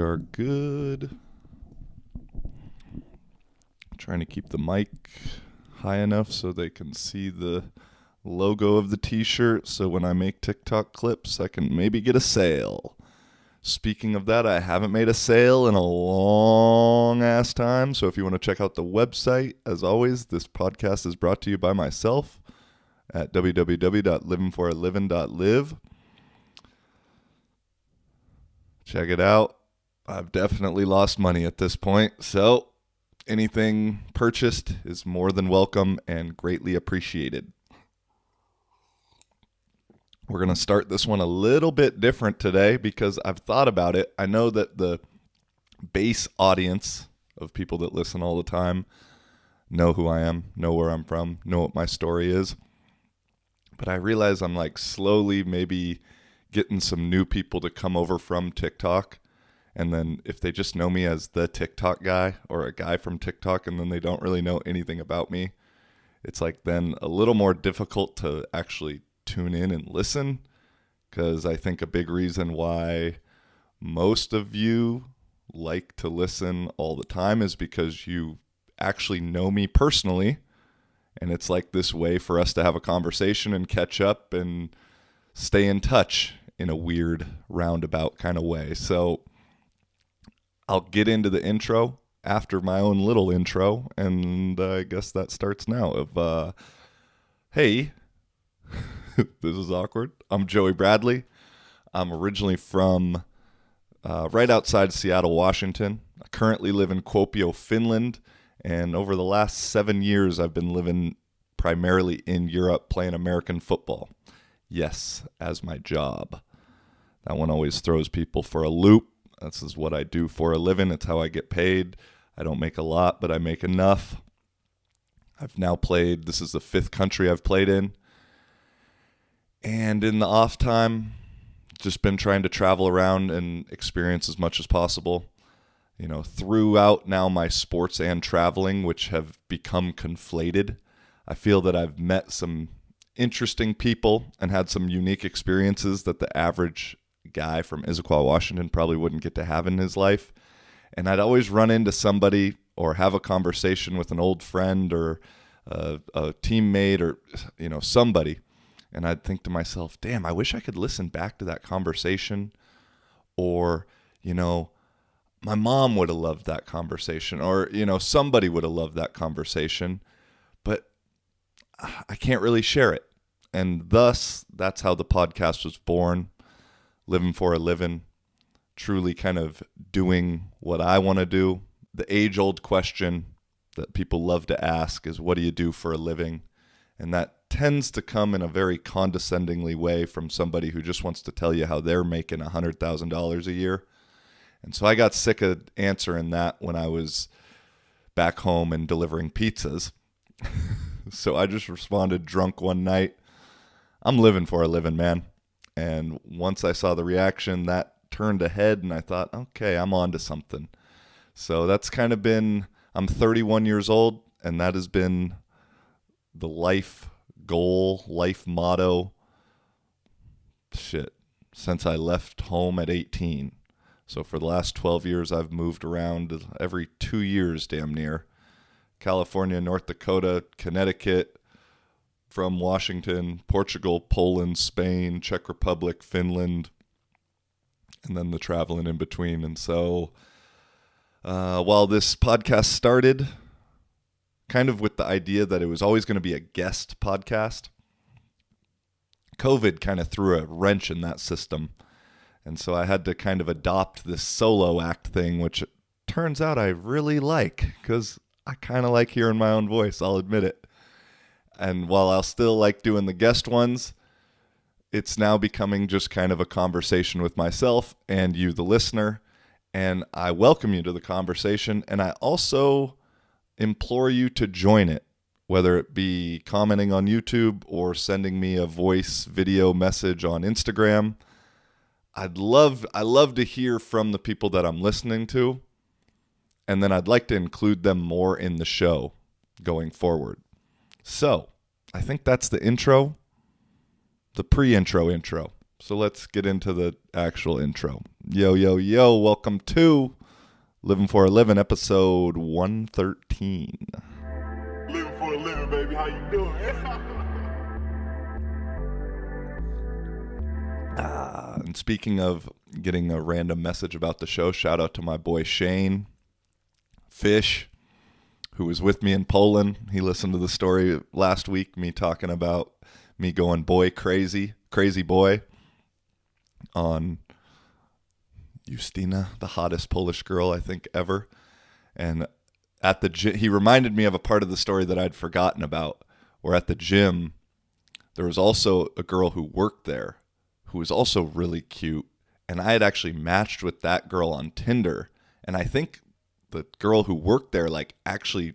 are good. Trying to keep the mic high enough so they can see the logo of the t-shirt, so when I make TikTok clips, I can maybe get a sale. Speaking of that, I haven't made a sale in a long ass time, so if you want to check out the website, as always, this podcast is brought to you by myself at www.livingforaliving.live. Check it out. I've definitely lost money at this point, so anything purchased is more than welcome and greatly appreciated. We're going to start this one a little bit different today because I've thought about it. I know that the base audience of people that listen all the time know who I am, know where I'm from, know what my story is. But I realize I'm like slowly maybe getting some new people to come over from TikTok. And then if they just know me as the TikTok guy or a guy from TikTok and then they don't really know anything about me, it's like then a little more difficult to actually tune in and listen, because I think a big reason why most of you like to listen all the time is because you actually know me personally, and it's like this way for us to have a conversation and catch up and stay in touch in a weird roundabout kind of way. So I'll get into the intro after my own little intro, and I guess that starts now. Hey, this is awkward. I'm Joey Bradley. I'm originally from right outside Seattle, Washington. I currently live in Kuopio, Finland, and over the last 7 years, I've been living primarily in Europe playing American football. Yes, as my job. That one always throws people for a loop. This is what I do for a living. It's how I get paid. I don't make a lot, but I make enough. I've now played, this is the 5th country I've played in. And in the off time, just been trying to travel around and experience as much as possible. You know, throughout now my sports and traveling, which have become conflated, I feel that I've met some interesting people and had some unique experiences that the average guy from Issaquah, Washington probably wouldn't get to have in his life. And I'd always run into somebody or have a conversation with an old friend or a teammate or, you know, somebody. And I'd think to myself, damn, I wish I could listen back to that conversation. Or, you know, my mom would have loved that conversation. Or, you know, somebody would have loved that conversation. But I can't really share it. And thus, that's how the podcast was born. Living for a living. Truly kind of doing what I want to do. The age-old question that people love to ask is, what do you do for a living? And that tends to come in a very condescendingly way from somebody who just wants to tell you how they're making $100,000 a year. And so I got sick of answering that when I was back home and delivering pizzas. So I just responded drunk one night, I'm living for a living, man. And once I saw the reaction, that turned ahead and I thought, okay, I'm on to something. So that's kind of been, I'm 31 years old, and that has been the life goal, life motto, since I left home at 18. So for the last 12 years, I've moved around every 2 years, damn near. California, North Dakota, Connecticut, from Washington, Portugal, Poland, Spain, Czech Republic, Finland, and then the traveling in between. And so while this podcast started kind of with the idea that it was always going to be a guest podcast, COVID kind of threw a wrench in that system. And so I had to kind of adopt this solo act thing, which it turns out I really like, because I kind of like hearing my own voice, I'll admit it. And while I'll still like doing the guest ones, it's now becoming just kind of a conversation with myself and you, the listener. And I welcome you to the conversation. And I also implore you to join it, whether it be commenting on YouTube or sending me a voice video message on Instagram. I love to hear from the people that I'm listening to, and then I'd like to include them more in the show going forward. So I think that's the intro, the pre-intro intro. So let's get into the actual intro. Yo, yo, yo, welcome to Living for a Living, episode 113. Living for a living, baby. How you doing? And speaking of getting a random message about the show, shout out to my boy Shane Fish, who was with me in Poland. He listened to the story last week, me talking about me going boy crazy boy on Justina, the hottest Polish girl I think ever. And at the gym, he reminded me of a part of the story that I'd forgotten about, where at the gym, there was also a girl who worked there who was also really cute. And I had actually matched with that girl on Tinder. And I think the girl who worked there actually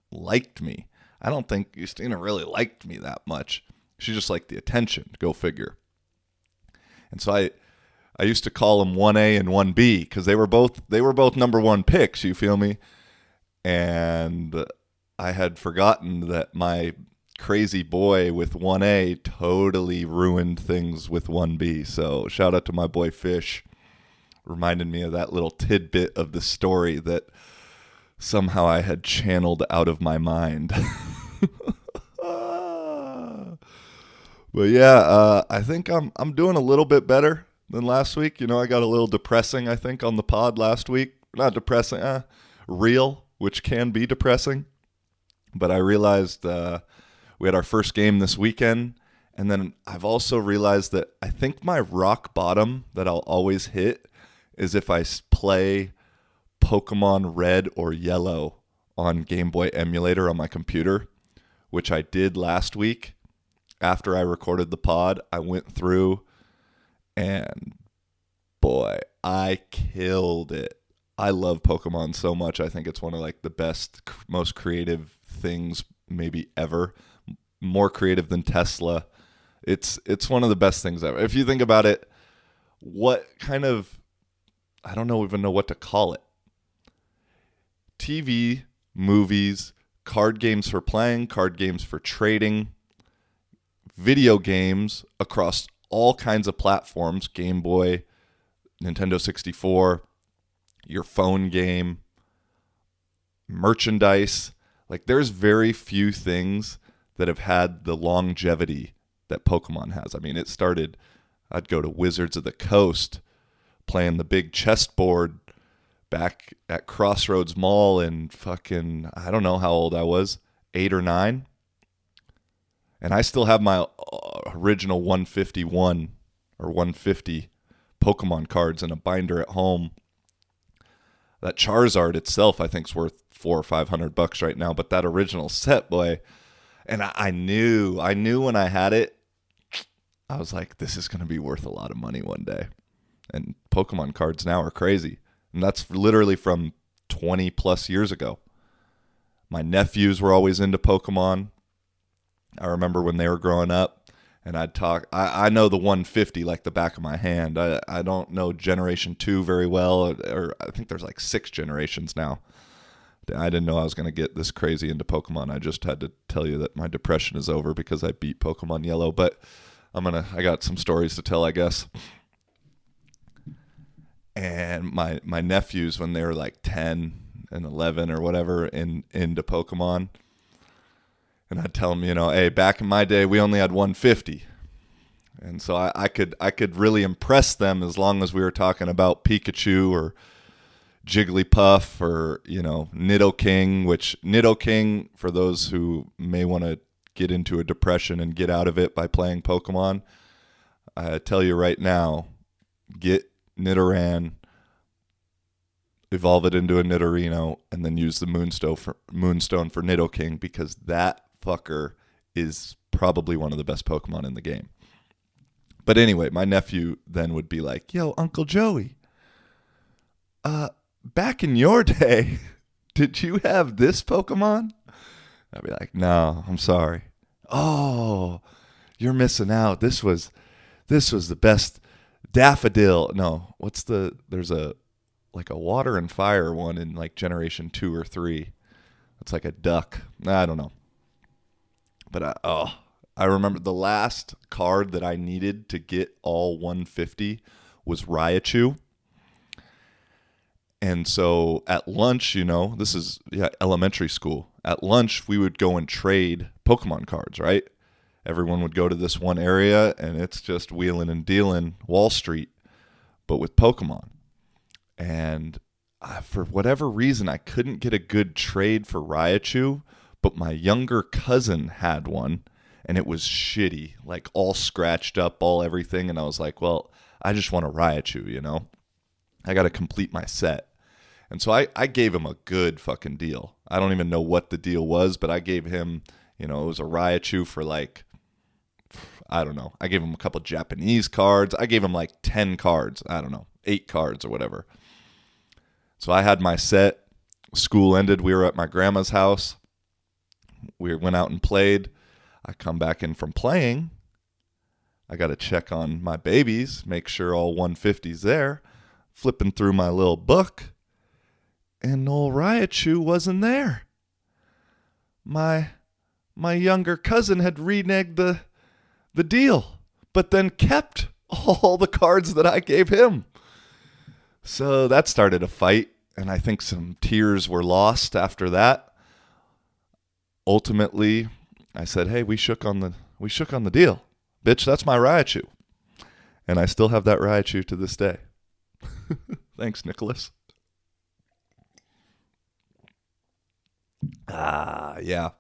liked me. I don't think Justina really liked me that much. She just liked the attention. Go figure. And so I used to call them 1A and 1B because they were both number one picks, you feel me? And I had forgotten that my crazy boy with 1A totally ruined things with 1B. So shout out to my boy Fish. Reminded me of that little tidbit of the story that somehow I had channeled out of my mind. But yeah, I think I'm doing a little bit better than last week. You know, I got a little depressing, I think, on the pod last week. Not depressing, real, which can be depressing. But I realized we had our first game this weekend. And then I've also realized that I think my rock bottom that I'll always hit is if I play Pokemon Red or Yellow on Game Boy Emulator on my computer, which I did last week. After I recorded the pod, I went through and boy, I killed it. I love Pokemon so much. I think it's one of the best, most creative things maybe ever. More creative than Tesla. It's one of the best things ever. If you think about it, what kind of, I don't even know what to call it. TV, movies, card games for playing, card games for trading, video games across all kinds of platforms, Game Boy, Nintendo 64, your phone game, merchandise. There's very few things that have had the longevity that Pokemon has. I mean, it started, I'd go to Wizards of the Coast playing the big chessboard back at Crossroads Mall in fucking, I don't know how old I was, 8 or 9. And I still have my original 151 or 150 Pokemon cards in a binder at home. That Charizard itself, I think, is worth $400 or $500 right now. But that original set, boy, and I knew when I had it, I was like, this is going to be worth a lot of money one day. And Pokemon cards now are crazy. And that's literally from 20 plus years ago. My nephews were always into Pokemon. I remember when they were growing up, and I'd talk. I know the 150 like the back of my hand. I don't know Generation 2 very well, or I think there's 6 generations now. I didn't know I was going to get this crazy into Pokemon. I just had to tell you that my depression is over because I beat Pokemon Yellow. But I got some stories to tell, I guess. And my nephews, when they were 10 and 11 or whatever, into Pokemon. And I'd tell them, hey, back in my day, we only had 150. And so I could really impress them as long as we were talking about Pikachu or Jigglypuff or, Nidoking, which Nidoking, for those who may want to get into a depression and get out of it by playing Pokemon, I tell you right now, get Nidoran, evolve it into a Nidorino, and then use the Moonstone for Nidoking, because that fucker is probably one of the best Pokemon in the game. But anyway, my nephew then would be like, yo, Uncle Joey, back in your day, did you have this Pokemon? I'd be like, no, I'm sorry. Oh, you're missing out. This was the best Daffodil. No, there's a water and fire one in Generation 2 or 3. It's like a duck. I don't know. But I remember the last card that I needed to get all 150 was Raichu. And so at lunch, this is elementary school. At lunch, we would go and trade Pokemon cards, right? Everyone would go to this one area, and it's just wheeling and dealing Wall Street, but with Pokemon. And for whatever reason, I couldn't get a good trade for Raichu, but my younger cousin had one, and it was shitty, like all scratched up, all everything. And I was like, well, I just want a Raichu, I got to complete my set. And so I gave him a good fucking deal. I don't even know what the deal was, but I gave him, it was a Raichu for like, I don't know. I gave him a couple Japanese cards. I gave him like 10 cards. I don't know, 8 cards or whatever. So I had my set. School ended. We were at my grandma's house. We went out and played. I come back in from playing. I got to check on my babies, make sure all 150's there. Flipping through my little book, and old Raichu wasn't there. My younger cousin had reneged the deal, but then kept all the cards that I gave him. So that started a fight, and I think some tears were lost after that. Ultimately, I said, "Hey, we shook on the deal. Bitch, that's my Raichu." And I still have that Raichu to this day. Thanks, Nicholas. Yeah.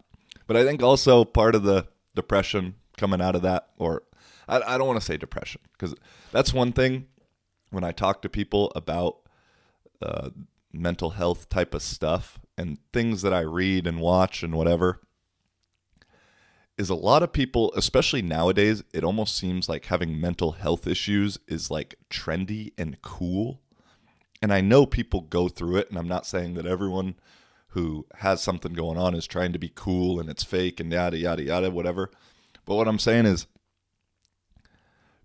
But I think also part of the depression coming out of that, or I don't want to say depression, because that's one thing when I talk to people about mental health type of stuff and things that I read and watch and whatever, is a lot of people, especially nowadays, it almost seems like having mental health issues is like trendy and cool. And I know people go through it, and I'm not saying that everyone who has something going on is trying to be cool and it's fake and yada, yada, yada, whatever. But what I'm saying is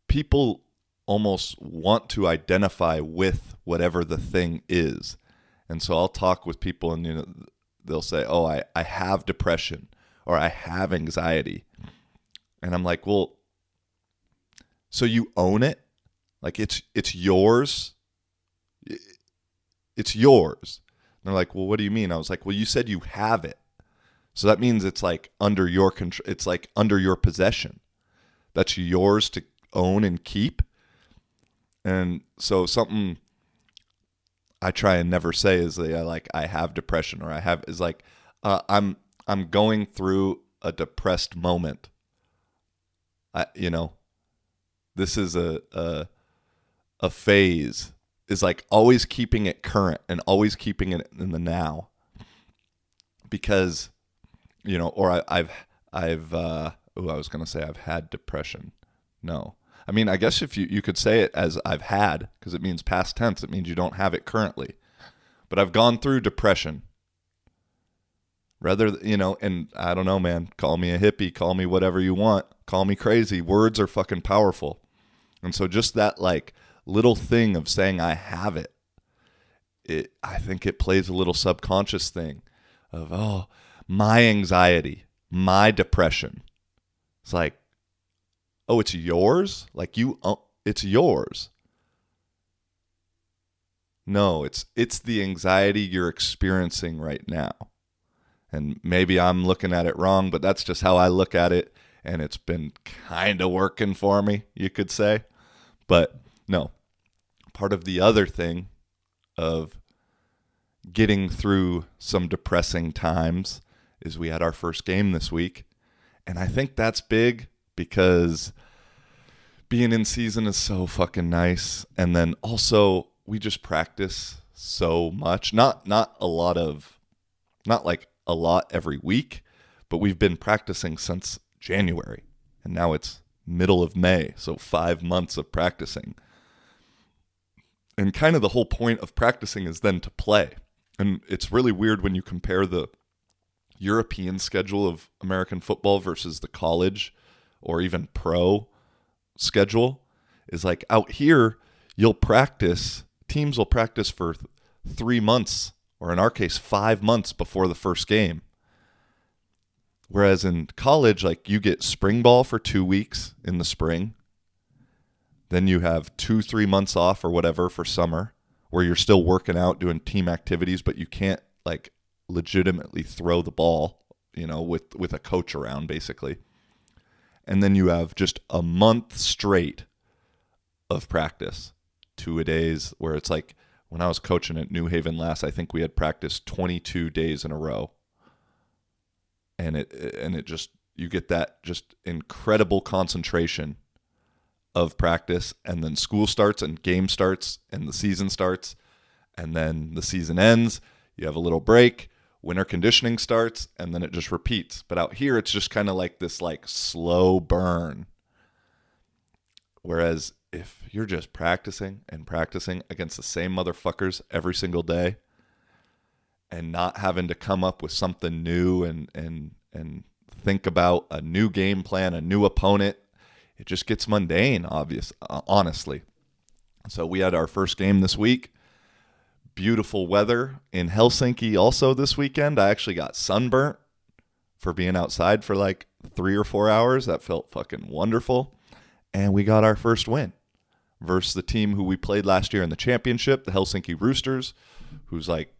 people almost want to identify with whatever the thing is. And so I'll talk with people, and they'll say, "Oh, I have depression," or "I have anxiety." And I'm like, well, so you own it? Like it's yours? It's yours. And they're like, well, what do you mean? I was like, well, you said you have it. So that means it's like under your control. It's like under your possession. That's yours to own and keep. And so something I try and never say is like I have depression, or is like I'm going through a depressed moment. This is a phase. Is like always keeping it current and always keeping it in the now. Because, or I was going to say I've had depression. No. I mean, I guess if you could say it as I've had, because it means past tense, it means you don't have it currently. But I've gone through depression. Rather, and I don't know, man, call me a hippie, call me whatever you want, call me crazy. Words are fucking powerful. And so just that like little thing of saying I have it, I think it plays a little subconscious thing of, oh, my anxiety, my depression. It's like, oh, it's yours? Like it's yours. No, it's the anxiety you're experiencing right now. And maybe I'm looking at it wrong, but that's just how I look at it. And it's been kind of working for me, you could say. But no, part of the other thing of getting through some depressing times is we had our first game this week. And I think that's big because being in season is so fucking nice. And then also we just practice so much. Not like a lot every week, but we've been practicing since January. And now it's middle of May, so 5 months of practicing. And kind of the whole point of practicing is then to play. And it's really weird when you compare the European schedule of American football versus the college or even pro schedule. Is like out here, teams will practice for 3 months, or in our case, 5 months before the first game. Whereas in college, like you get spring ball for 2 weeks in the spring. Then you have 2-3 months off or whatever for summer, where you're still working out, doing team activities, but you can't like legitimately throw the ball, with a coach around basically. And then you have just a month straight of practice, 2-a-days, where it's like when I was coaching at New Haven last, I think we had practice 22 days in a row. And it just, you get that just incredible concentration of practice, and then school starts and game starts and the season starts, and then the season ends, you have a little break, winter conditioning starts, and then it just repeats. But out here it's just kind of like this like slow burn. Whereas if you're just practicing and practicing against the same motherfuckers every single day and not having to come up with something new and think about a new game plan, a new opponent, it just gets mundane, honestly. So we had our first game this week. Beautiful weather in Helsinki also this weekend. I actually got sunburnt for being outside for like 3 or 4 hours. That felt fucking wonderful. And we got our first win versus the team who we played last year in the championship, the Helsinki Roosters, who's like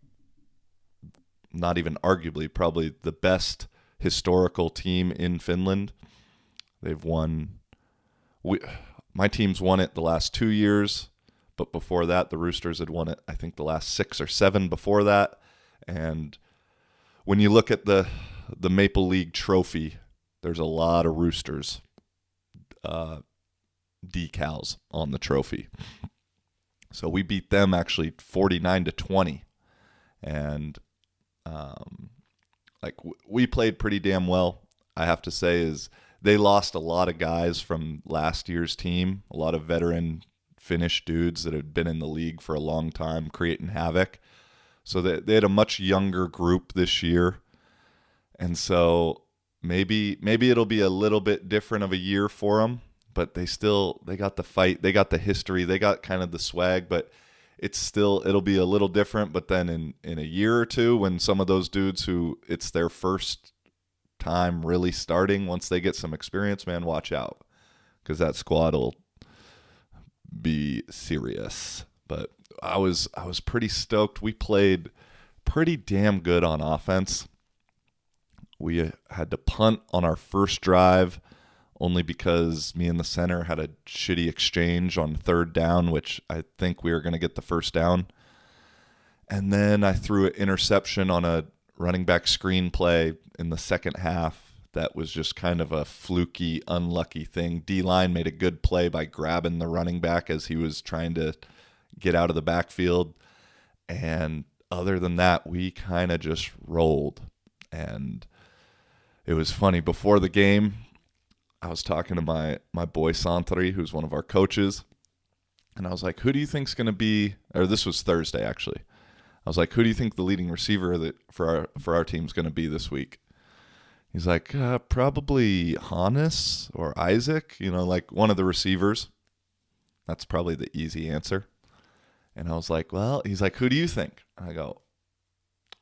not even arguably probably the best historical team in Finland. They've won... my team's won it the last 2 years, but before that, the Roosters had won it, I think, the last 6 or 7 before that. And when you look at the Maple League trophy, there's a lot of Roosters decals on the trophy. So we beat them actually 49-20, and we played pretty damn well. I have to say is they lost a lot of guys from last year's team, a lot of veteran Finnish dudes that had been in the league for a long time, creating havoc. So they had a much younger group this year, and so maybe it'll be a little bit different of a year for them. But they got the fight, they got the history, they got kind of the swag, but it'll be a little different. But then in a year or two, when some of those dudes who it's their first time really starting, once they get some experience, man, watch out, because that squad will be serious. But I was pretty stoked. We played pretty damn good on offense. We had to punt on our first drive only because me and the center had a shitty exchange on 3rd down, which I think we were going to get the first down. And then I threw an interception on a running back screen play in the second half that was just kind of a fluky, unlucky thing. D-line made a good play by grabbing the running back as he was trying to get out of the backfield. And other than that, we kind of just rolled. And it was funny. Before the game, I was talking to my boy Santri, who's one of our coaches, and I was like, who do you think's going to be, or this was Thursday actually, I was like, who do you think the leading receiver for our team's going to be this week? He's like, probably Hannes or Isaac, like one of the receivers. That's probably the easy answer. And I was like, well, he's like, who do you think? I go,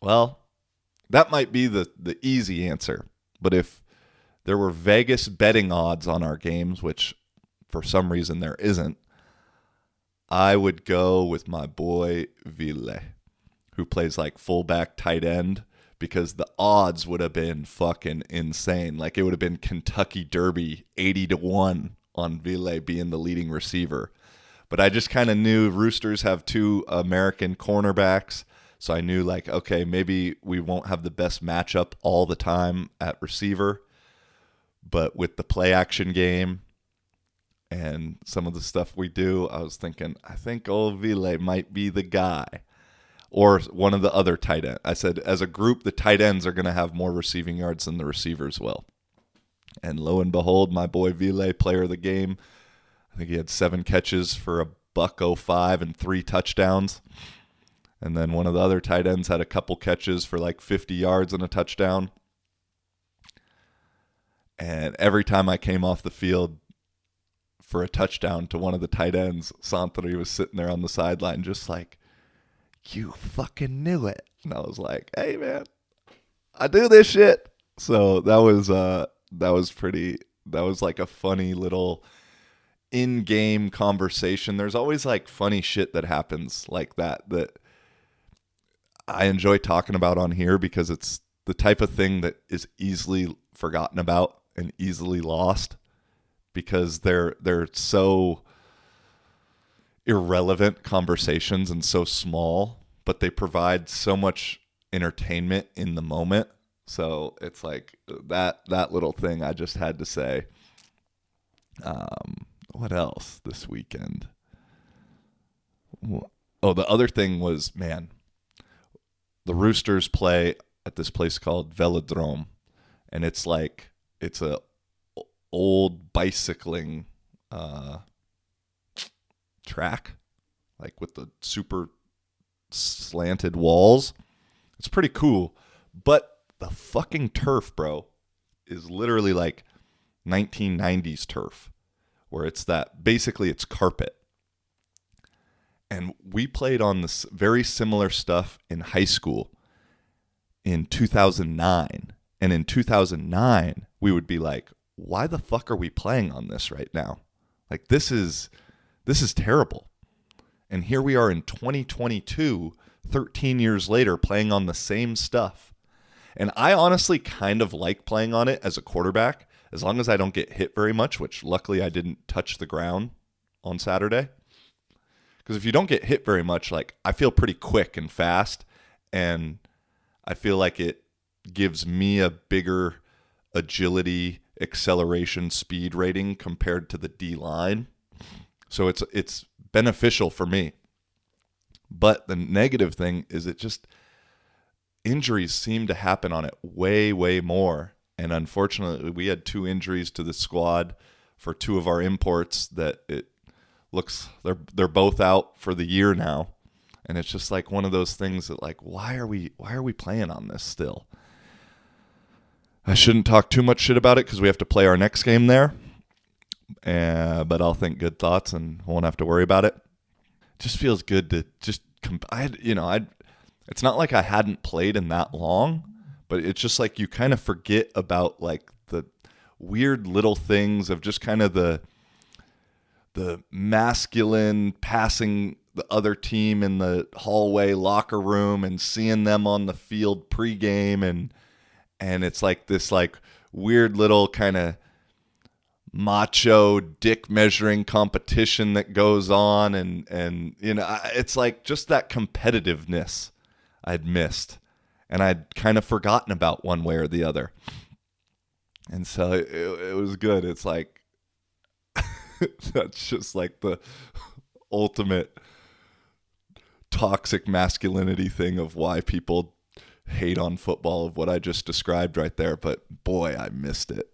well, that might be the easy answer, but if there were Vegas betting odds on our games, which for some reason there isn't, I would go with my boy Ville, who plays like fullback tight end, because the odds would have been fucking insane. Like it would have been Kentucky Derby 80-1 on Ville being the leading receiver. But I just kind of knew Roosters have 2 American cornerbacks, so I knew like, okay, maybe we won't have the best matchup all the time at receiver. But with the play action game and some of the stuff we do, I was thinking, I think old Ville might be the guy. Or one of the other tight ends. I said, as a group, the tight ends are going to have more receiving yards than the receivers will. And lo and behold, my boy Ville, player of the game, I think he had 7 catches for $105 and 3 touchdowns. And then one of the other tight ends had a couple catches for like 50 yards and a touchdown. And every time I came off the field for a touchdown to one of the tight ends, Santri was sitting there on the sideline just like, you fucking knew it. And I was like, hey, man, I do this shit. So that was like a funny little in-game conversation. There's always like funny shit that happens like that I enjoy talking about on here because it's the type of thing that is easily forgotten about and easily lost because they're so irrelevant conversations and so small, but they provide so much entertainment in the moment. So it's like that little thing I just had to say. What else this weekend? Oh, the other thing was, man, the Roosters play at this place called Velodrome, and it's a old bicycling track, like with the super slanted walls. It's pretty cool, but the fucking turf, bro, is literally like 1990s turf, where it's basically it's carpet. And we played on this very similar stuff in high school in 2009. And in 2009, we would be like, why the fuck are we playing on this right now? Like, this is terrible. And here we are in 2022, 13 years later, playing on the same stuff. And I honestly kind of like playing on it as a quarterback, as long as I don't get hit very much, which luckily I didn't touch the ground on Saturday. Because if you don't get hit very much, like, I feel pretty quick and fast, and I feel like it gives me a bigger agility, acceleration, speed rating compared to the D-line. So it's beneficial for me. But the negative thing is injuries seem to happen on it way, way more. And unfortunately, we had 2 injuries to the squad for 2 of our imports that it looks they're both out for the year now. And it's just like one of those things that, like, why are we playing on this still? I shouldn't talk too much shit about it because we have to play our next game there. But I'll think good thoughts and won't have to worry about it. Just feels good to just it's not like I hadn't played in that long, but it's just like you kind of forget about like the weird little things of just kind of the masculine passing the other team in the hallway locker room and seeing them on the field pregame, and it's like this like weird little kind of macho dick measuring competition that goes on, and it's like just that competitiveness I'd missed and I'd kind of forgotten about one way or the other. And so it was good. It's like that's just like the ultimate toxic masculinity thing of why people hate on football, of what I just described right there. But boy, I missed it.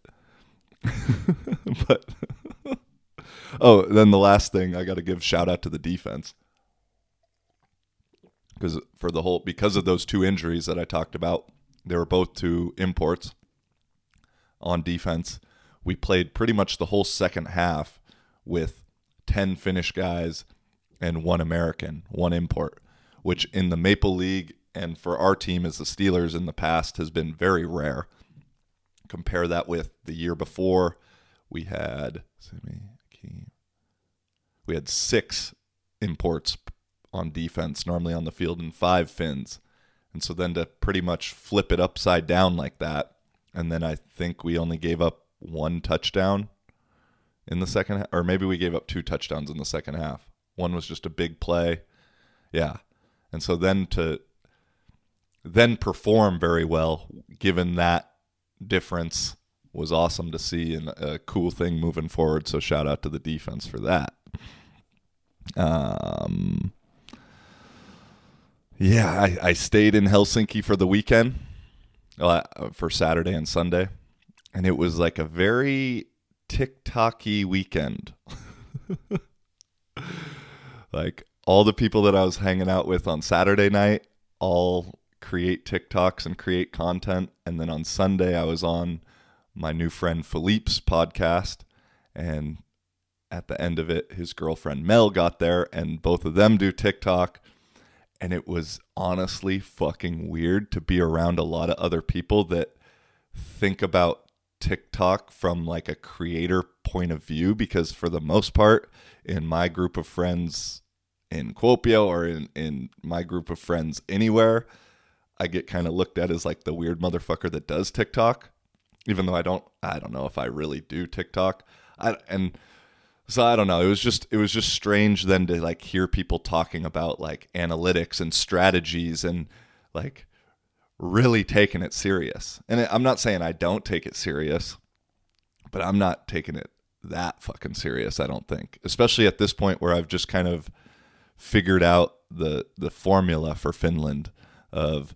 But then the last thing, I got to give shout out to the defense, because of those 2 injuries that I talked about. They were both 2 imports on defense. We played pretty much the whole second half with 10 Finnish guys and 1 American, 1 import, which in the Maple League and for our team as the Steelers in the past has been very rare. Compare that with the year before, we had 6 imports on defense normally on the field and 5 Finns. And so then to pretty much flip it upside down like that, and then I think we only gave up 1 touchdown in the second half, or maybe we gave up 2 touchdowns in the second half. 1 was just a big play. Yeah. And so then to perform very well, given that difference, was awesome to see and a cool thing moving forward. So shout out to the defense for that. I stayed in Helsinki for the weekend, for Saturday and Sunday, and it was like a very TikTok-y weekend. Like, all the people that I was hanging out with on Saturday night all create TikToks and create content, and then on Sunday I was on my new friend Philippe's podcast, and at the end of it, his girlfriend Mel got there, and both of them do TikTok. And it was honestly fucking weird to be around a lot of other people that think about TikTok from like a creator point of view, because for the most part, in my group of friends in Kuopio or in my group of friends anywhere, I get kind of looked at as like the weird motherfucker that does TikTok, even though I don't know if I really do TikTok. So I don't know. It was just strange then to like hear people talking about like analytics and strategies and like really taking it serious. And I'm not saying I don't take it serious, but I'm not taking it that fucking serious, I don't think. Especially at this point where I've just kind of figured out the formula for Finland of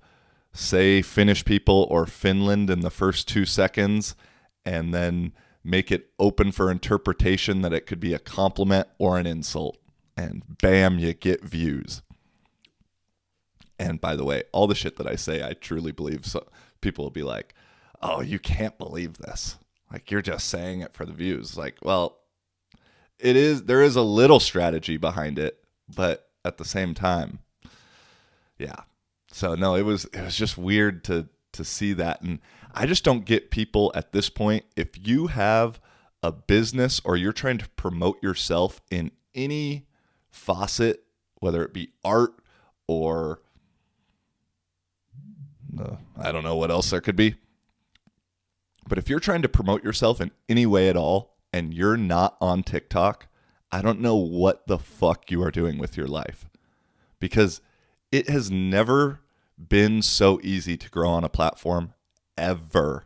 say Finnish people or Finland in the first 2 seconds, and then make it open for interpretation that it could be a compliment or an insult. And bam, you get views. And by the way, all the shit that I say, I truly believe. So people will be like, oh, you can't believe this. Like, you're just saying it for the views. Like, well, there is a little strategy behind it, but at the same time, yeah. So no, it was just weird to see that. And I just don't get people at this point. If you have a business or you're trying to promote yourself in any faucet, whether it be art or I don't know what else there could be. But if you're trying to promote yourself in any way at all and you're not on TikTok, I don't know what the fuck you are doing with your life. Because it has never been so easy to grow on a platform ever.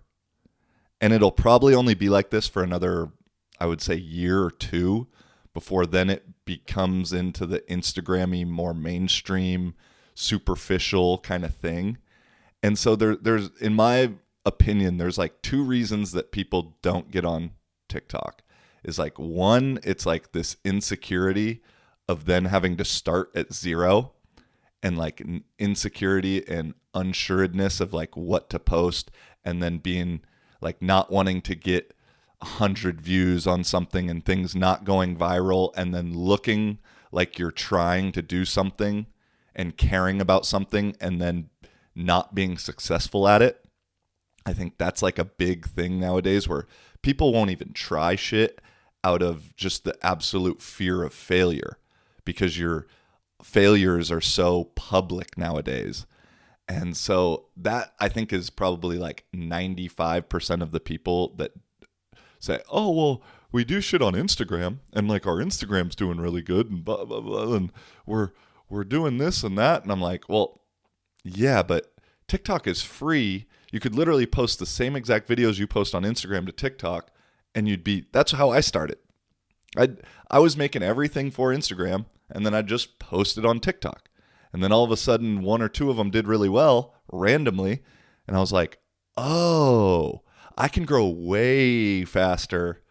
And it'll probably only be like this for another, I would say, year or two before then it becomes into the Instagram-y, more mainstream, superficial kind of thing. And so there's, in my opinion, there's like 2 reasons that people don't get on TikTok. Is like, one, it's like this insecurity of then having to start at zero, and like insecurity and unsureness of like what to post, and then being like not wanting to get 100 views on something and things not going viral, and then looking like you're trying to do something and caring about something and then not being successful at it. I think that's like a big thing nowadays where people won't even try shit out of just the absolute fear of failure, because your failures are so public nowadays. And so that, I think, is probably like 95% of the people that say, oh, well, we do shit on Instagram and like our Instagram's doing really good and blah, blah, blah, and we're doing this and that. And I'm like, well, yeah, but TikTok is free. You could literally post the same exact videos you post on Instagram to TikTok, and that's how I started. I was making everything for Instagram, and then I just posted on TikTok. And then all of a sudden, 1 or 2 of them did really well randomly. And I was like, oh, I can grow way faster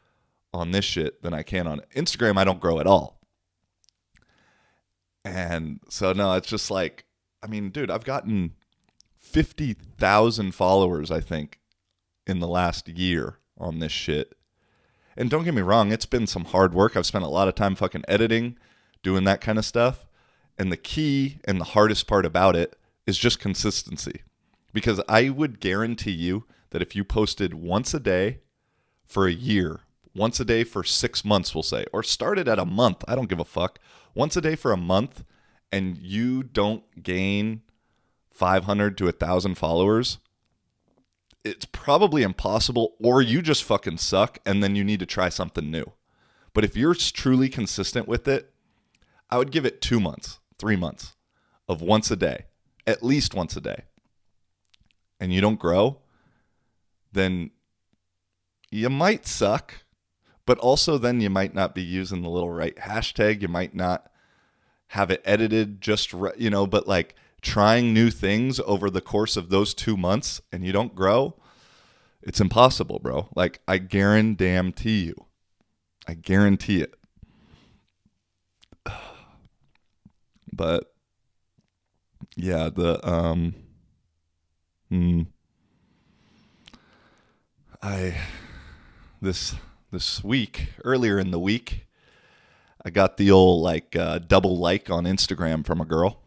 on this shit than I can on Instagram. I don't grow at all. And so, no, it's just like, I mean, dude, I've gotten 50,000 followers, I think, in the last year on this shit. And don't get me wrong, it's been some hard work. I've spent a lot of time fucking editing, doing that kind of stuff. And the key and the hardest part about it is just consistency. Because I would guarantee you that if you posted once a day for a year, once a day for 6 months, we'll say, or started at a month, I don't give a fuck, once a day for a month, and you don't gain 500 to 1,000 followers, it's probably impossible, or you just fucking suck, and then you need to try something new. But if you're truly consistent with it, I would give it 2 months, 3 months of once a day, at least once a day, and you don't grow, then you might suck, but also then you might not be using the little right hashtag. You might not have it edited just right, but like trying new things over the course of those 2 months and you don't grow, it's impossible, bro. Like, I guarantee you. I guarantee it. But yeah, this week, earlier in the week, I got the old double like on Instagram from a girl.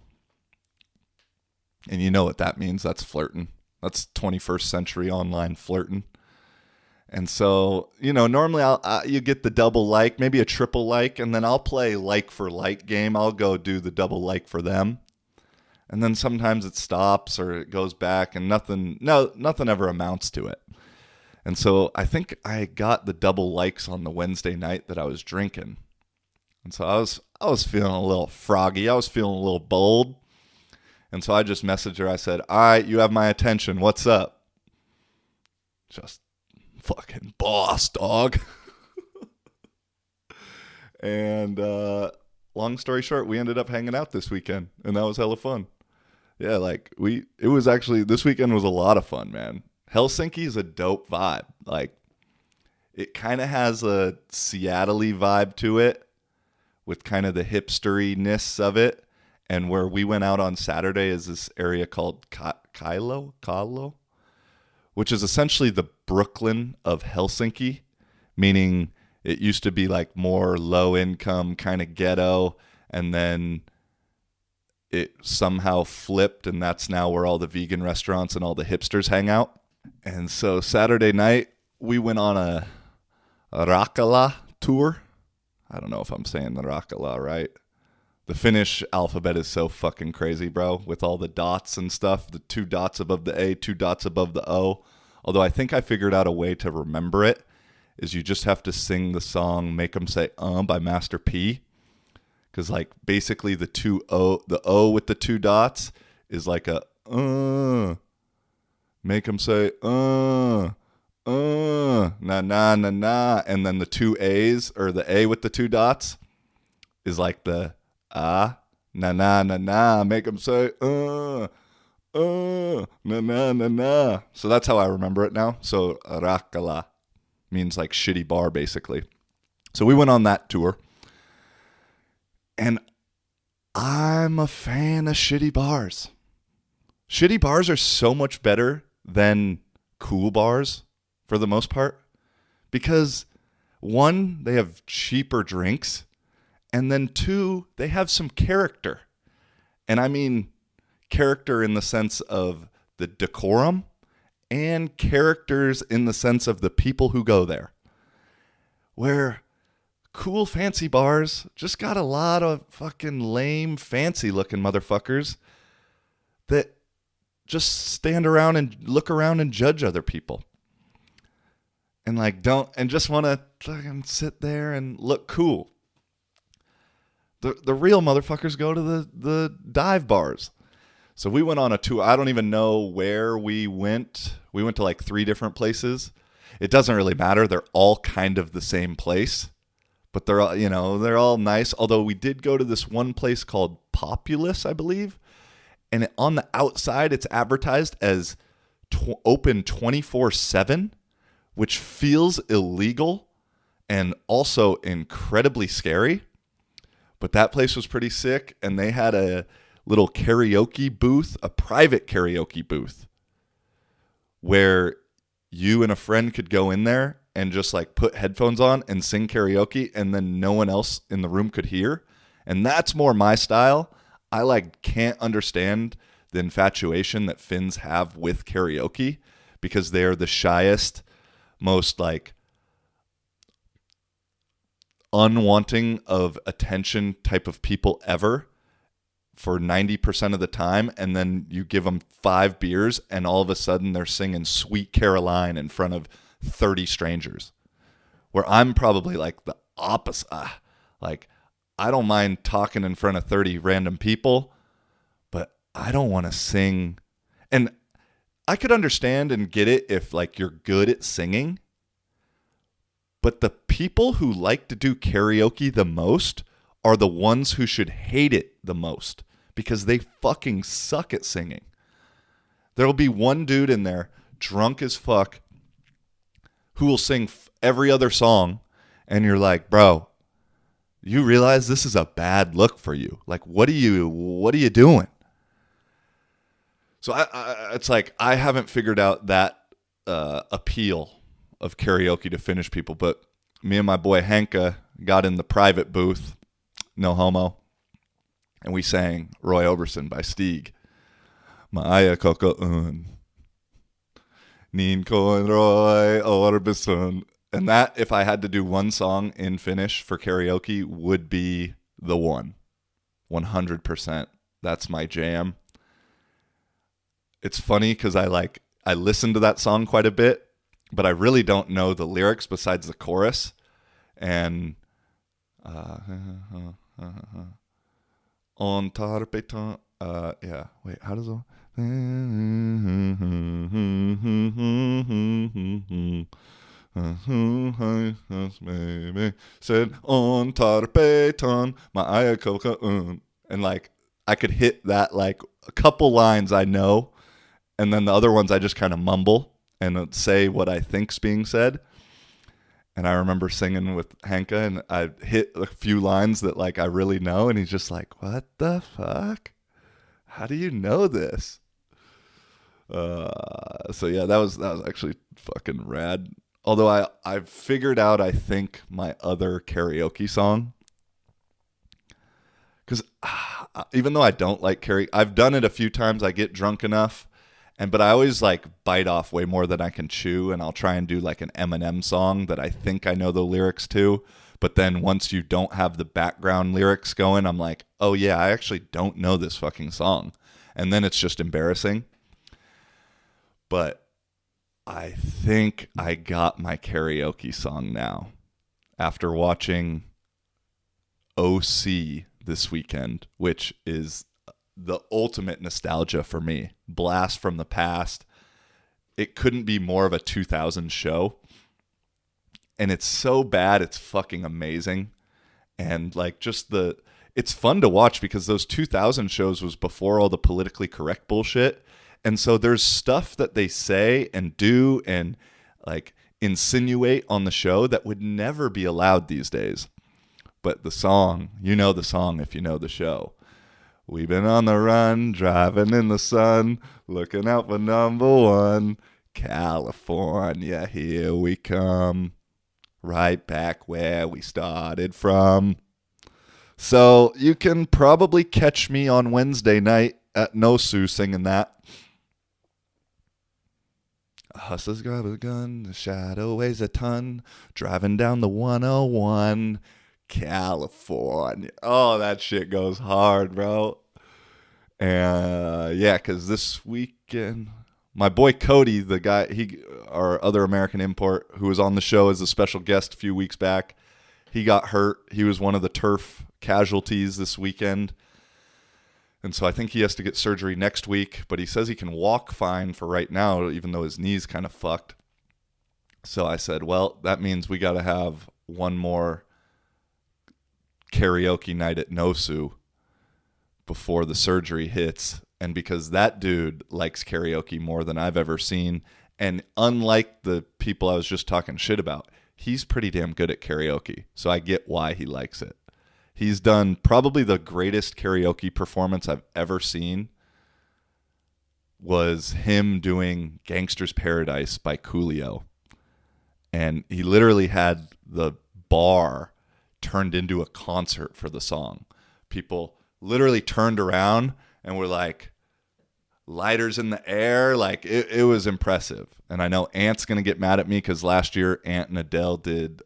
And you know what that means. That's flirting. That's 21st century online flirting. And so, normally you get the double like, maybe a triple like, and then I'll play like for like game. I'll go do the double like for them. And then sometimes it stops or it goes back and nothing ever amounts to it. And so I think I got the double likes on the Wednesday night that I was drinking. And so I was feeling a little froggy. I was feeling a little bold. And so I just messaged her. I said, "All right, you have my attention. What's up?" Just fucking boss, dog. And long story short, we ended up hanging out this weekend, and that was hella fun. Yeah, this weekend was a lot of fun, man. Helsinki is a dope vibe. Like, it kind of has a Seattle-y vibe to it with kind of the hipsteriness of it. And where we went out on Saturday is this area called Kailo, which is essentially the Brooklyn of Helsinki, meaning it used to be like more low income, kind of ghetto, and then it somehow flipped, and that's now where all the vegan restaurants and all the hipsters hang out. And so Saturday night, we went on a Rakala tour. I don't know if I'm saying the Rakala right. The Finnish alphabet is so fucking crazy, bro, with all the dots and stuff. The 2 dots above the A, 2 dots above the O. Although I think I figured out a way to remember it, is you just have to sing the song Make 'Em Say by Master P. Because, like, basically the O with the 2 dots is like a make 'em say na na na na, and then the 2 A's, or the A with the 2 dots, is like the na na na na, make 'em say na na na na. So that's how I remember it now. So Rakala means like shitty bar, basically. So we went on that tour. And I'm a fan of shitty bars. Shitty bars are so much better than cool bars for the most part. Because 1, they have cheaper drinks. And then 2, they have some character. And I mean character in the sense of the decorum, and characters in the sense of the people who go there. Where cool fancy bars just got a lot of fucking lame fancy looking motherfuckers that just stand around and look around and judge other people. And like and just want to fucking sit there and look cool. The real motherfuckers go to the dive bars. So we went on a tour. I don't even know where we went. We went to like 3 different places. It doesn't really matter. They're all kind of the same place. But they're all, they're all nice. Although we did go to this one place called Populous, I believe. And on the outside, it's advertised as open 24/7, which feels illegal and also incredibly scary. But that place was pretty sick. And they had a little karaoke booth, a private karaoke booth, where you and a friend could go in there and just like put headphones on and sing karaoke, and then no one else in the room could hear. And that's more my style. I can't understand the infatuation that Finns have with karaoke, because they're the shyest, most unwanting of attention type of people ever for 90% of the time. And then you give them 5 beers and all of a sudden they're singing Sweet Caroline in front of 30 strangers, where I'm probably like the opposite. I don't mind talking in front of 30 random people, but I don't want to sing. And I could understand and get it if you're good at singing, but the people who like to do karaoke the most are the ones who should hate it the most, because they fucking suck at singing. There'll be one dude in there, drunk as fuck, who will sing every other song, and you're like, bro, you realize this is a bad look for you. What are you doing? So it's like I haven't figured out that appeal of karaoke to Finnish people, but me and my boy Henka got in the private booth, no homo, and we sang Roy Orbison by Stieg. Maaja koko un. Niin Conroy Orbison. And that, if I had to do one song in Finnish for karaoke, would be the one. 100%. That's my jam. It's funny because I listen to that song quite a bit, but I really don't know the lyrics besides the chorus. And on tarpeton. Yeah. Wait, how does it? Said on tarpeton, my ayakoka. And like I could hit that like a couple lines I know, and then the other ones I just kind of mumble and say what I think's being said. And I remember singing with Hanka, and I hit a few lines that like I really know, and he's just like, "What the fuck? How do you know this?" So yeah, that was actually fucking rad. Although I've figured out, I think, my other karaoke song, because even though I don't like karaoke, I've done it a few times. I get drunk enough. But I always like bite off way more than I can chew, and I'll try and do like an Eminem song that I think I know the lyrics to. But then once you don't have the background lyrics going, I'm like, oh yeah, I actually don't know this fucking song. And then it's just embarrassing. But I think I got my karaoke song now after watching OC this weekend, which is the ultimate nostalgia for me. Blast from the past. It couldn't be more of a 2000 show. And it's so bad, it's fucking amazing. And like just it's fun to watch because those 2000 shows was before all the politically correct bullshit. And so there's stuff that they say and do and like insinuate on the show that would never be allowed these days. But the song, you know the song if you know the show. We've been on the run, driving in the sun, looking out for number one. California, here we come. Right back where we started from. So you can probably catch me on Wednesday night at Nosu singing that. A hustler's grab a gun, the shadow weighs a ton, driving down the 101. California. Oh, that shit goes hard, bro. And yeah, because this weekend, my boy Cody, the guy, our other American import who was on the show as a special guest a few weeks back, he got hurt. He was one of the turf casualties this weekend. And so I think he has to get surgery next week, but he says he can walk fine for right now, even though his knee's kind of fucked. So I said, well, that means we got to have one more karaoke night at Nosu before the surgery hits. And because that dude likes karaoke more than I've ever seen, and unlike the people I was just talking shit about, he's pretty damn good at karaoke. So I get why he likes it. He's done probably the greatest karaoke performance I've ever seen was him doing Gangster's Paradise by Coolio. And he literally had the bar turned into a concert for the song. People literally turned around and were like, lighters in the air. Like it was impressive. And I know Ant's going to get mad at me because last year Ant and Adele did,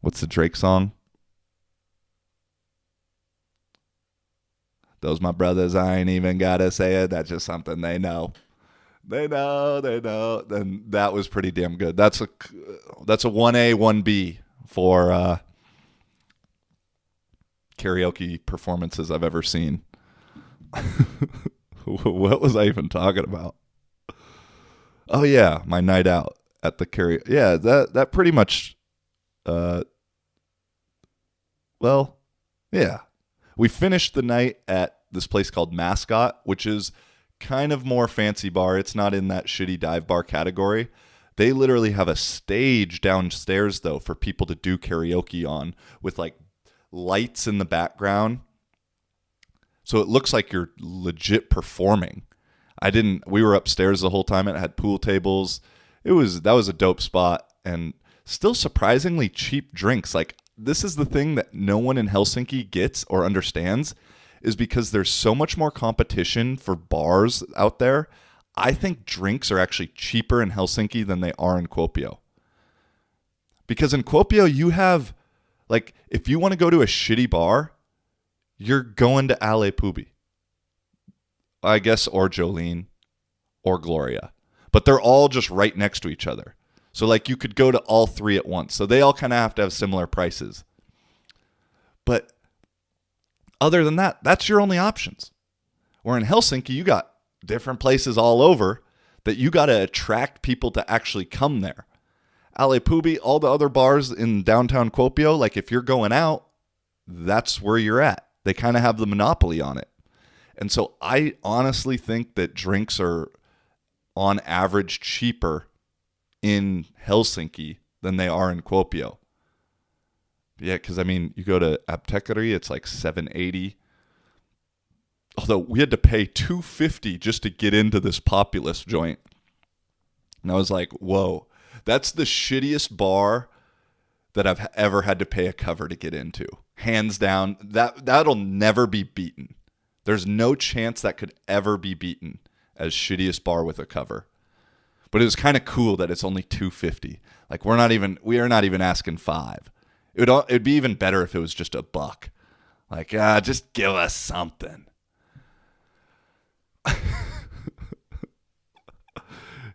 what's the Drake song? Those my brothers, I ain't even got to say it. That's just something they know. They know. Then that was pretty damn good. That's a 1A, 1B for karaoke performances I've ever seen. What was I even talking about? Oh yeah, my night out at the karaoke. Yeah, that pretty much. Well, yeah. We finished the night at this place called Mascot, which is kind of more fancy bar. It's not in that shitty dive bar category. They literally have a stage downstairs, though, for people to do karaoke on with like lights in the background. So it looks like you're legit performing. We were upstairs the whole time. It had pool tables. That was a dope spot and still surprisingly cheap drinks. Like this is the thing that no one in Helsinki gets or understands is because there's so much more competition for bars out there. I think drinks are actually cheaper in Helsinki than they are in Kuopio. Because in Kuopio, you have, like, if you want to go to a shitty bar, you're going to Ale Pubi, I guess, or Jolene, or Gloria. But they're all just right next to each other. So, like, you could go to all three at once. So they all kind of have to have similar prices. But other than that, that's your only options. Where in Helsinki, you got different places all over that you got to attract people to actually come there. Ale Pubi, all the other bars in downtown Kuopio, like if you're going out, that's where you're at. They kind of have the monopoly on it. And so I honestly think that drinks are on average cheaper in Helsinki than they are in Kuopio. Yeah, because I mean, you go to Apteekari, it's like $7.80. Although we had to pay $2.50 just to get into this Populous joint. And I was like, whoa, that's the shittiest bar that I've ever had to pay a cover to get into. Hands down, that'll never be beaten. There's no chance that could ever be beaten as shittiest bar with a cover. But it was kind of cool that it's only $2.50. Like we are not even asking $5. It'd be even better if it was just $1. Like, just give us something.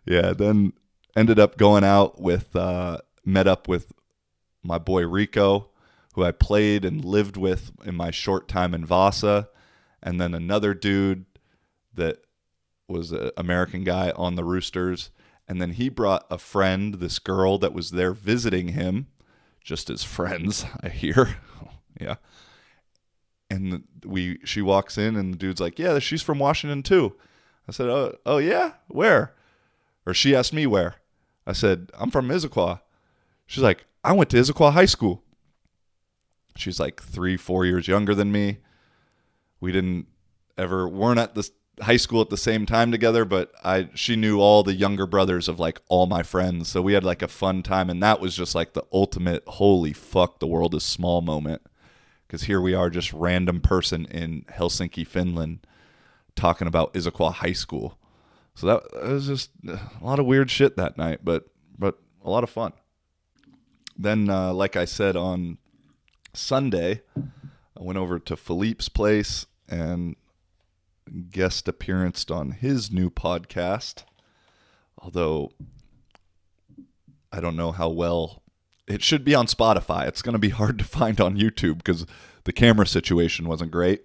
Yeah, then ended up going out with, met up with my boy Rico, who I played and lived with in my short time in Vasa, and then another dude that was an American guy on the Roosters, and then he brought a friend, this girl that was there visiting him, just as friends, I hear. Yeah. And she walks in, and the dude's like, yeah, she's from Washington too. I said, oh yeah? Where? Or she asked me where. I said, I'm from Issaquah. She's like, I went to Issaquah High School. She's like 3-4 years younger than me. We weren't at the high school at the same time together, but she knew all the younger brothers of like all my friends. So we had like a fun time, and that was just like the ultimate holy fuck, the world is small moment. Because here we are, just random person in Helsinki, Finland, talking about Issaquah High School. So that was just a lot of weird shit that night, but a lot of fun. Then, like I said, on Sunday, I went over to Philippe's place and guest appearance on his new podcast. Although I don't know how well it should be on Spotify. It's going to be hard to find on YouTube because the camera situation wasn't great.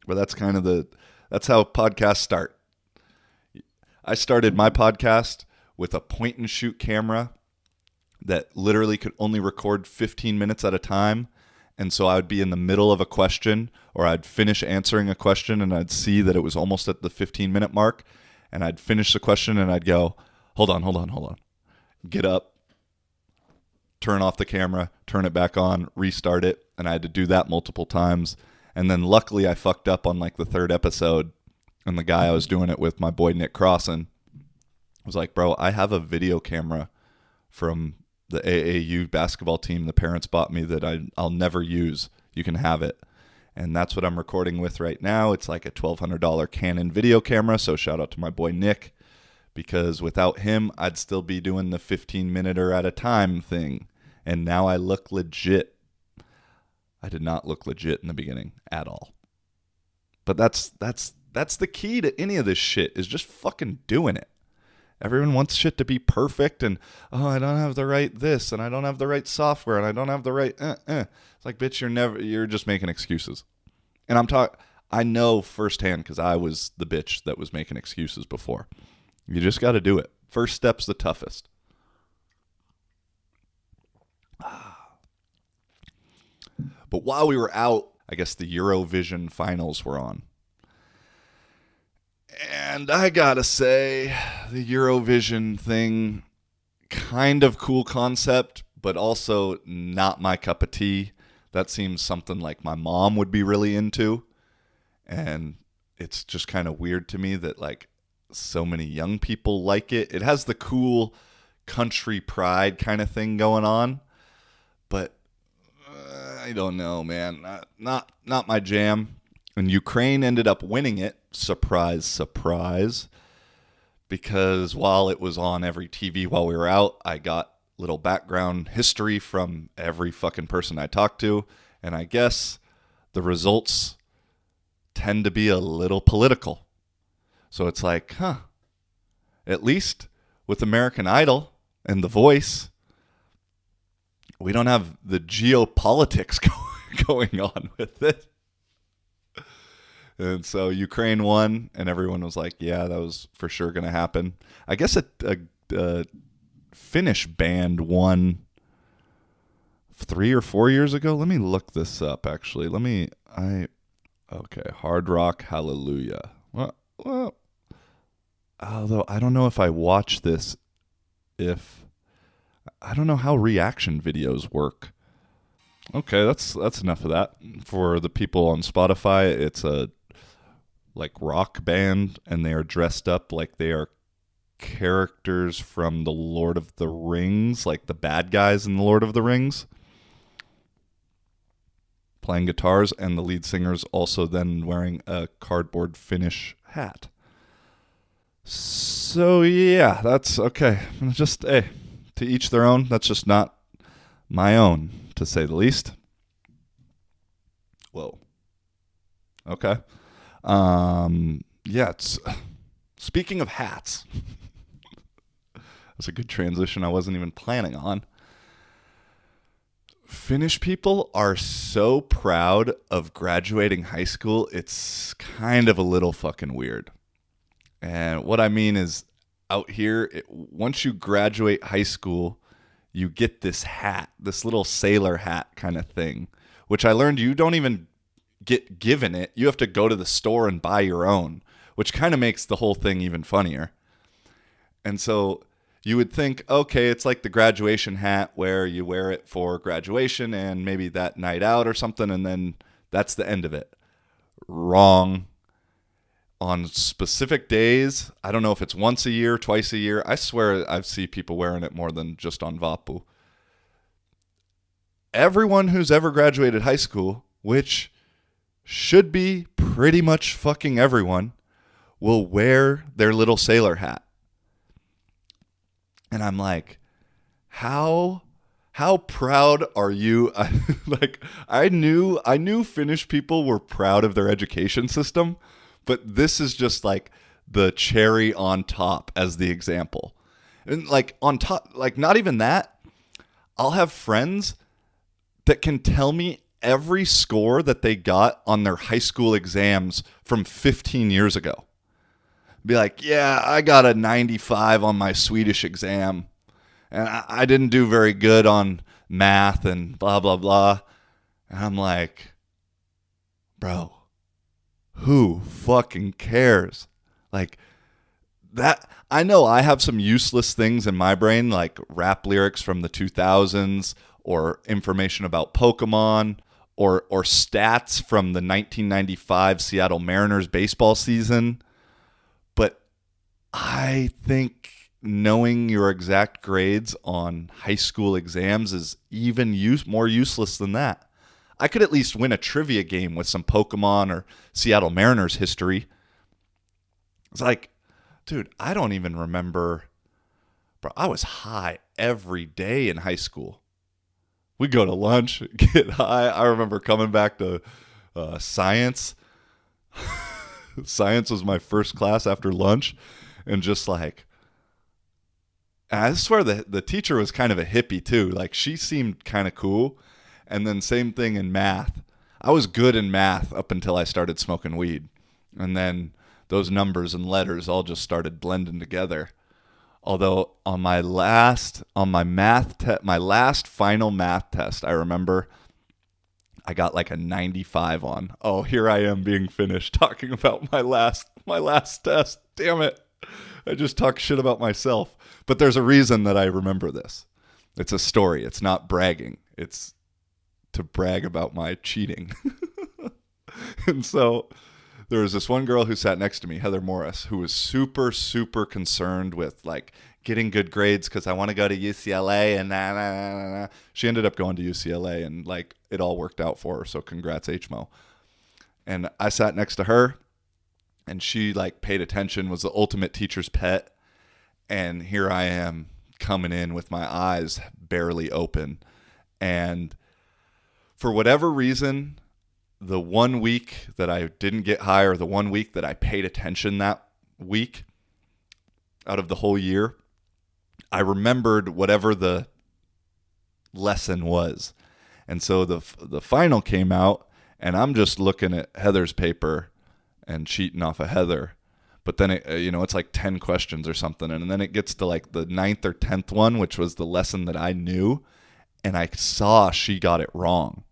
But that's kind of that's how podcasts start. I started my podcast with a point and shoot camera that literally could only record 15 minutes at a time. And so I would be in the middle of a question, or I'd finish answering a question and I'd see that it was almost at the 15-minute mark. And I'd finish the question and I'd go, hold on. Get up, turn off the camera, turn it back on, restart it. And I had to do that multiple times. And then luckily I fucked up on like the third episode. And the guy I was doing it with, my boy Nick Crossan, was like, bro, I have a video camera from the AAU basketball team the parents bought me that I'll never use. You can have it. And that's what I'm recording with right now. It's like a $1,200 Canon video camera. So shout out to my boy Nick, because without him, I'd still be doing the 15-minute at a time thing. And now I look legit. I did not look legit in the beginning at all. But that's the key to any of this shit, is just fucking doing it. Everyone wants shit to be perfect, and I don't have the right this, and I don't have the right software, and I don't have the right It's like, bitch, you're just making excuses. And I know firsthand, because I was the bitch that was making excuses before. You just got to do it. First step's the toughest. But while we were out, I guess the Eurovision finals were on. And I gotta say, the Eurovision thing, kind of cool concept, but also not my cup of tea. That seems something like my mom would be really into. And it's just kind of weird to me that like so many young people like it. It has the cool country pride kind of thing going on. But I don't know, man. Not my jam. And Ukraine ended up winning it. Surprise, surprise. because while it was on every TV while we were out, I got little background history from every fucking person I talked to. And I guess the results tend to be a little political. So it's like, at least with American Idol and The Voice, we don't have the geopolitics going on with it. And so Ukraine won, and everyone was like, yeah, that was for sure going to happen. I guess a Finnish band won 3 or 4 years ago. Let me look this up, actually. Okay, Hard Rock Hallelujah. Well, although I don't know if I watch this, I don't know how reaction videos work. Okay, that's enough of that. For the people on Spotify, it's a rock band, and they are dressed up like they are characters from the Lord of the Rings, like the bad guys in the Lord of the Rings, playing guitars, and the lead singer's also then wearing a cardboard Finnish hat. So yeah, that's okay. Just to each their own. That's just not my own, to say the least. Whoa. Okay. Yeah, it's speaking of hats. That's a good transition I wasn't even planning on. Finnish people are so proud of graduating high school, it's kind of a little fucking weird. And what I mean is, out here, once you graduate high school, you get this hat, this little sailor hat kind of thing, which I learned you don't even get given it. You have to go to the store and buy your own, which kind of makes the whole thing even funnier. And so you would think, okay, it's like the graduation hat where you wear it for graduation and maybe that night out or something, and then that's the end of it. Wrong. On specific days, I don't know if it's once a year, twice a year. I swear I've seen people wearing it more than just on Vapu. Everyone who's ever graduated high school, which should be pretty much fucking everyone, will wear their little sailor hat. And I'm like, how proud are you? I knew Finnish people were proud of their education system, but this is just like the cherry on top as the example. And on top, not even that, I'll have friends that can tell me every score that they got on their high school exams from 15 years ago. Be like, yeah, I got a 95 on my Swedish exam, and I didn't do very good on math and blah, blah, blah. And I'm like, bro, who fucking cares? That, I know I have some useless things in my brain, like rap lyrics from the 2000s, or information about Pokemon, or stats from the 1995 Seattle Mariners baseball season. But I think knowing your exact grades on high school exams is even more useless than that. I could at least win a trivia game with some Pokemon or Seattle Mariners history. It's like, dude, I don't even remember. Bro, I was high every day in high school. We go to lunch, get high. I remember coming back to science. Science was my first class after lunch. And just and I swear the teacher was kind of a hippie too. She seemed kind of cool. And then same thing in math. I was good in math up until I started smoking weed. And then those numbers and letters all just started blending together. Although on my last final math test, I remember I got a 95 on. Oh, here I am being finished talking about my last test. Damn it. I just talk shit about myself. But there's a reason that I remember this. It's a story. It's not bragging. It's to brag about my cheating. And so there was this one girl who sat next to me, Heather Morris, who was super, super concerned with getting good grades because I want to go to UCLA and nah. She ended up going to UCLA and it all worked out for her. So congrats, HMO. And I sat next to her and she paid attention, was the ultimate teacher's pet. And here I am coming in with my eyes barely open. And for whatever reason, the 1 week that I didn't get high, or the 1 week that I paid attention that week out of the whole year, I remembered whatever the lesson was. And so the final came out, and I'm just looking at Heather's paper and cheating off of Heather. But then it's like 10 questions or something, and then it gets to like the 9th or 10th one, which was the lesson that I knew, and I saw she got it wrong.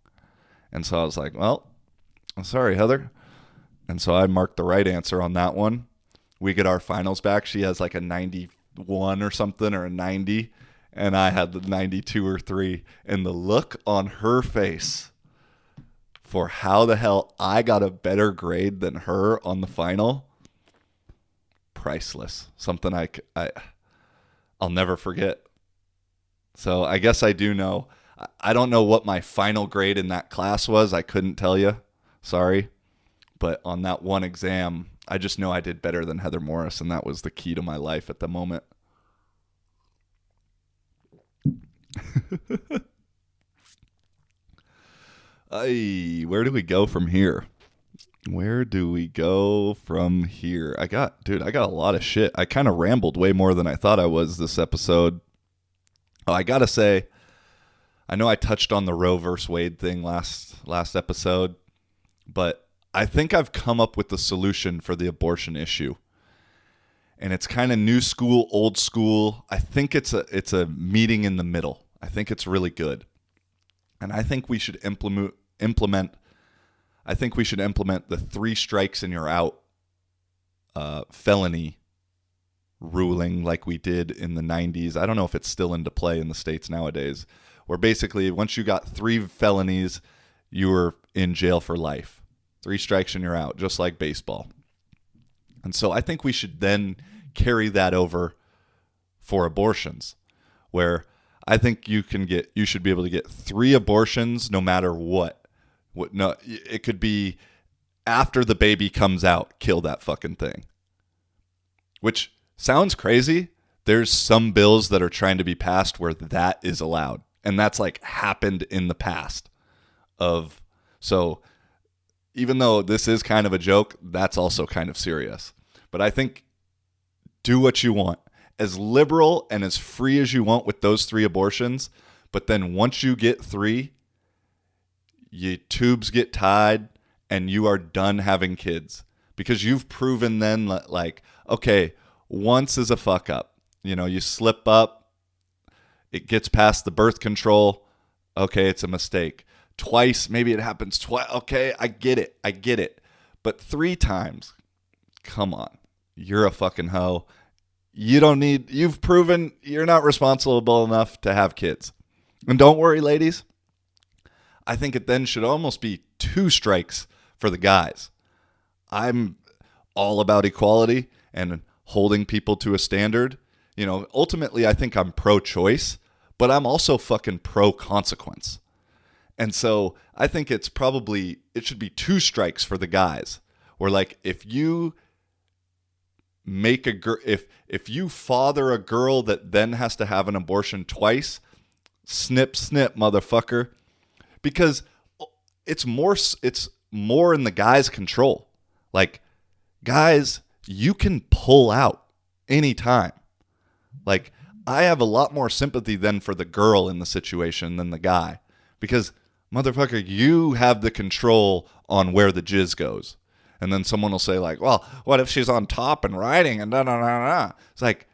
And so I was like, well, I'm sorry, Heather. And so I marked the right answer on that one. We get our finals back. She has like a 91 or something, or a 90, and I had the 92 or 3. And the look on her face for how the hell I got a better grade than her on the final, priceless. Something I'll never forget. So I guess I do know. I don't know what my final grade in that class was. I couldn't tell you. Sorry. But on that one exam, I just know I did better than Heather Morris, and that was the key to my life at the moment. Where do we go from here? I got a lot of shit. I kind of rambled way more than I thought I was this episode. Oh, I gotta say, I know I touched on the Roe versus Wade thing last episode, but I think I've come up with the solution for the abortion issue. And it's kind of new school, old school. I think it's a meeting in the middle. I think it's really good. And I think we should implement the 3 strikes and you're out felony ruling like we did in the 90s. I don't know if it's still into play in the States nowadays, where basically once you got 3 felonies, you were in jail for life. 3 strikes and you're out, just like baseball. And so I think we should then carry that over for abortions, where I think you should be able to get 3 abortions no matter what. No, it could be after the baby comes out, kill that fucking thing. Which sounds crazy. There's some bills that are trying to be passed where that is allowed. And that's like happened in the past. So even though this is kind of a joke, that's also kind of serious. But I think do what you want. As liberal and as free as you want with those 3 abortions. But then once you get 3, your tubes get tied and you are done having kids. Because you've proven then, like, okay, once is a fuck up. You slip up, it gets past the birth control. Okay, it's a mistake. Twice, maybe it happens twice. Okay, I get it. But 3 times, come on. You're a fucking hoe. You've proven you're not responsible enough to have kids. And don't worry, ladies. I think it then should almost be 2 strikes for the guys. I'm all about equality and holding people to a standard. Ultimately, I think I'm pro-choice, but I'm also fucking pro-consequence. And so I think it should be 2 strikes for the guys. Where like if you make if you father a girl that then has to have an abortion twice, snip, snip, motherfucker. Because it's more in the guy's control. Like, guys, you can pull out anytime. Like, I have a lot more sympathy then for the girl in the situation than the guy. Because, motherfucker, you have the control on where the jizz goes. And then someone will say, like, well, what if she's on top and riding and da-da-da-da? It's like,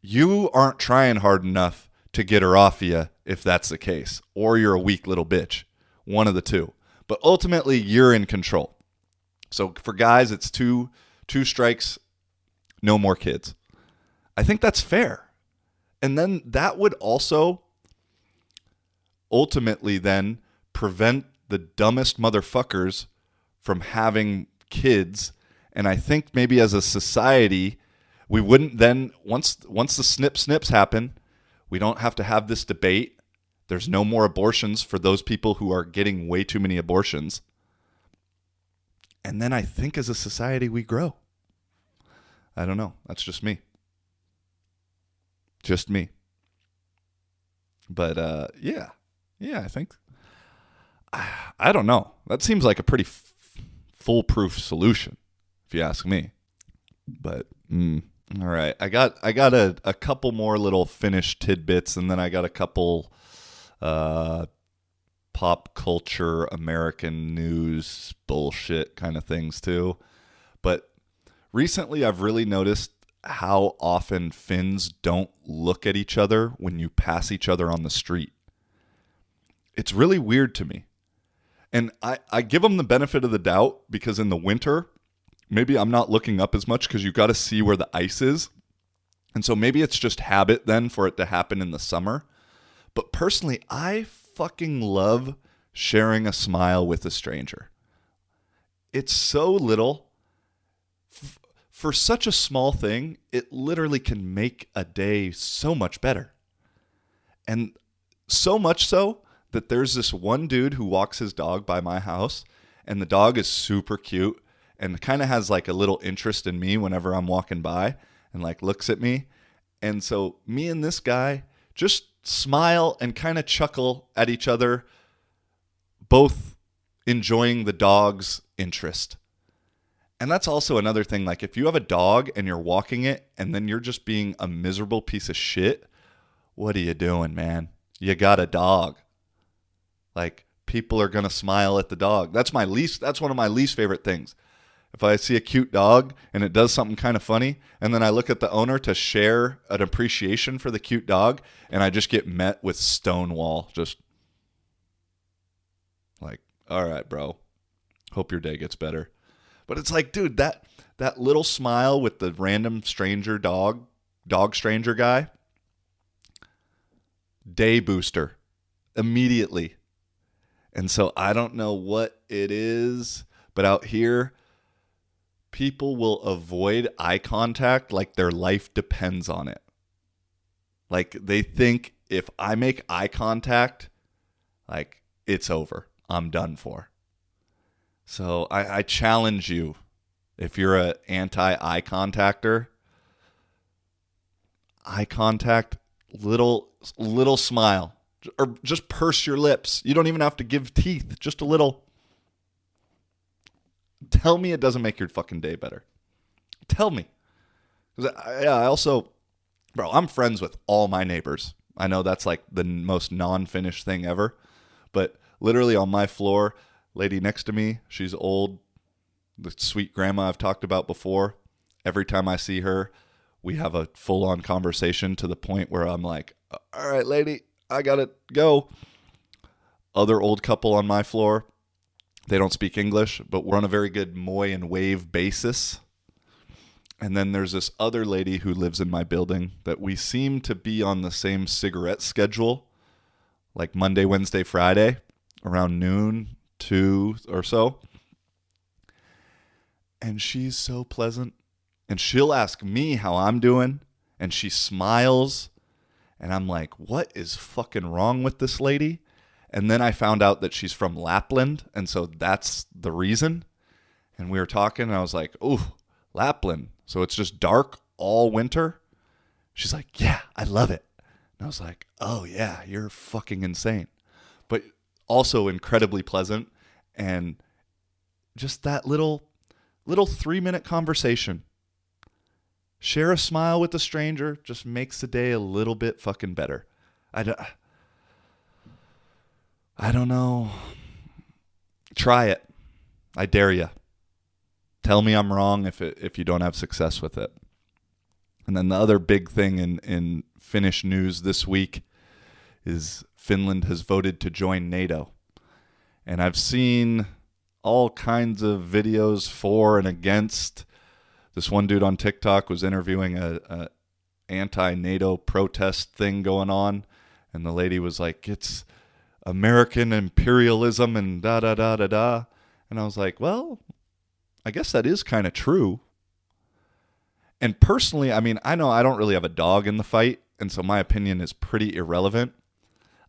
you aren't trying hard enough to get her off you if that's the case. Or you're a weak little bitch. One of the two. But ultimately, you're in control. So for guys, it's two strikes, no more kids. I think that's fair. And then that would also ultimately then prevent the dumbest motherfuckers from having kids. And I think maybe as a society, we wouldn't then, once the snips happen, we don't have to have this debate. There's no more abortions for those people who are getting way too many abortions. And then I think as a society we grow. I don't know. That's just me. Just me. But yeah, I think I don't know. That seems like a pretty foolproof solution, if you ask me. But all right, I got a couple more little Finnish tidbits, and then I got a couple pop culture American news bullshit kind of things too. But recently, I've really noticed how often Finns don't look at each other when you pass each other on the street. It's really weird to me. And I give them the benefit of the doubt because in the winter, maybe I'm not looking up as much because you got to see where the ice is. And so maybe it's just habit then for it to happen in the summer. But personally, I fucking love sharing a smile with a stranger. It's so little. For such a small thing, it literally can make a day so much better. And so much so that there's this one dude who walks his dog by my house, and the dog is super cute and kind of has like a little interest in me whenever I'm walking by and like looks at me. And so me and this guy just smile and kind of chuckle at each other, both enjoying the dog's interest. And that's also another thing. Like if you have a dog and you're walking it and then you're just being a miserable piece of shit, what are you doing, man? You got a dog. Like people are going to smile at the dog. That's one of my least favorite things. If I see a cute dog and it does something kind of funny and then I look at the owner to share an appreciation for the cute dog and I just get met with stonewall. Just like, all right, bro. Hope your day gets better. But it's like, dude, that little smile with the random stranger dog stranger guy, day booster immediately. And so I don't know what it is, but out here, people will avoid eye contact like their life depends on it. Like they think if I make eye contact, like it's over. I'm done for. So I challenge you, if you're an anti-eye contactor, eye contact, little smile, or just purse your lips. You don't even have to give teeth, just a little. Tell me it doesn't make your fucking day better. Tell me. Because I also, bro, I'm friends with all my neighbors. I know that's like the most non-Finnish thing ever, but literally on my floor, lady next to me, she's old, the sweet grandma I've talked about before. Every time I see her, we have a full-on conversation to the point where I'm like, all right, lady, I gotta go. Other old couple on my floor, they don't speak English, but we're on a very good moy and wave basis. And then there's this other lady who lives in my building that we seem to be on the same cigarette schedule, like Monday, Wednesday, Friday, around noon, 2 or so. And she's so pleasant. And she'll ask me how I'm doing. And she smiles. And I'm like, what is fucking wrong with this lady? And then I found out that she's from Lapland. And so that's the reason. And we were talking and I was like, ooh, Lapland. So it's just dark all winter? She's like, yeah, I love it. And I was like, oh yeah, you're fucking insane. But also incredibly pleasant, and just that little 3-minute conversation. Share a smile with a stranger just makes the day a little bit fucking better. I don't know. Try it. I dare you. Tell me I'm wrong if you don't have success with it. And then the other big thing in Finnish news this week is Finland has voted to join NATO. And I've seen all kinds of videos for and against. This one dude on TikTok was interviewing a anti-NATO protest thing going on. And the lady was like, it's American imperialism and da-da-da-da-da. And I was like, well, I guess that is kind of true. And personally, I mean, I know I don't really have a dog in the fight, and so my opinion is pretty irrelevant.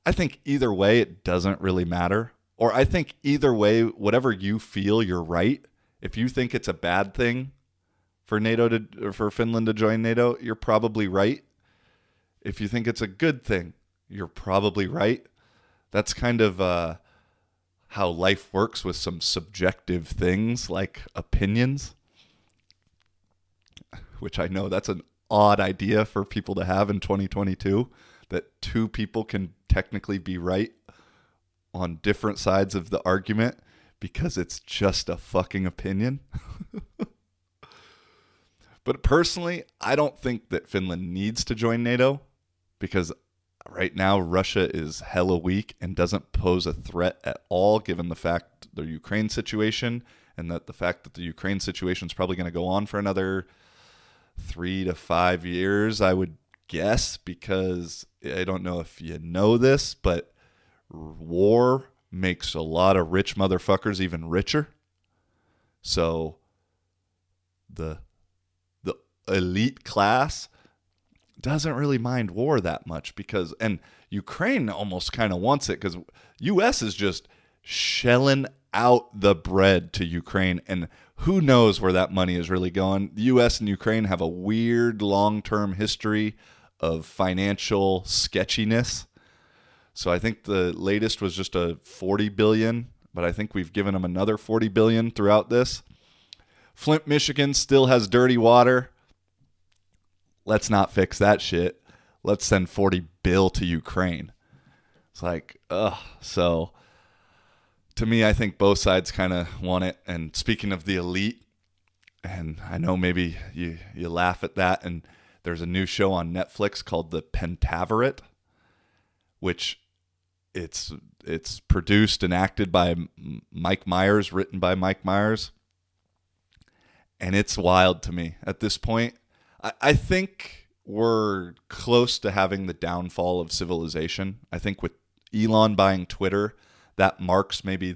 I think either way, it doesn't really matter. Or I think either way, whatever you feel, you're right. If you think it's a bad thing for Finland to join NATO, you're probably right. If you think it's a good thing, you're probably right. That's kind of how life works with some subjective things like opinions, which I know that's an odd idea for people to have in 2022, that two people can technically be right on different sides of the argument because it's just a fucking opinion. But personally, I don't think that Finland needs to join NATO because right now Russia is hella weak and doesn't pose a threat at all given the fact the Ukraine situation, and that the fact that the Ukraine situation is probably going to go on for another 3 to 5 years, I would guess, because I don't know if you know this, but war makes a lot of rich motherfuckers even richer. So the elite class doesn't really mind war that much because, and Ukraine almost kind of wants it because U.S. is just shelling out the bread to Ukraine, and who knows where that money is really going. The U.S. and Ukraine have a weird long-term history of financial sketchiness. So I think the latest was just a $40 billion, but I think we've given them another $40 billion throughout this. Flint, Michigan still has dirty water. Let's not fix that shit. Let's send $40 billion to Ukraine. It's like, ugh. So to me, I think both sides kind of want it. And speaking of the elite, and I know maybe you laugh at that, and there's a new show on Netflix called The Pentaverate, which it's produced and acted by Mike Myers, written by Mike Myers. And it's wild to me at this point. I think we're close to having the downfall of civilization. I think with Elon buying Twitter, that marks maybe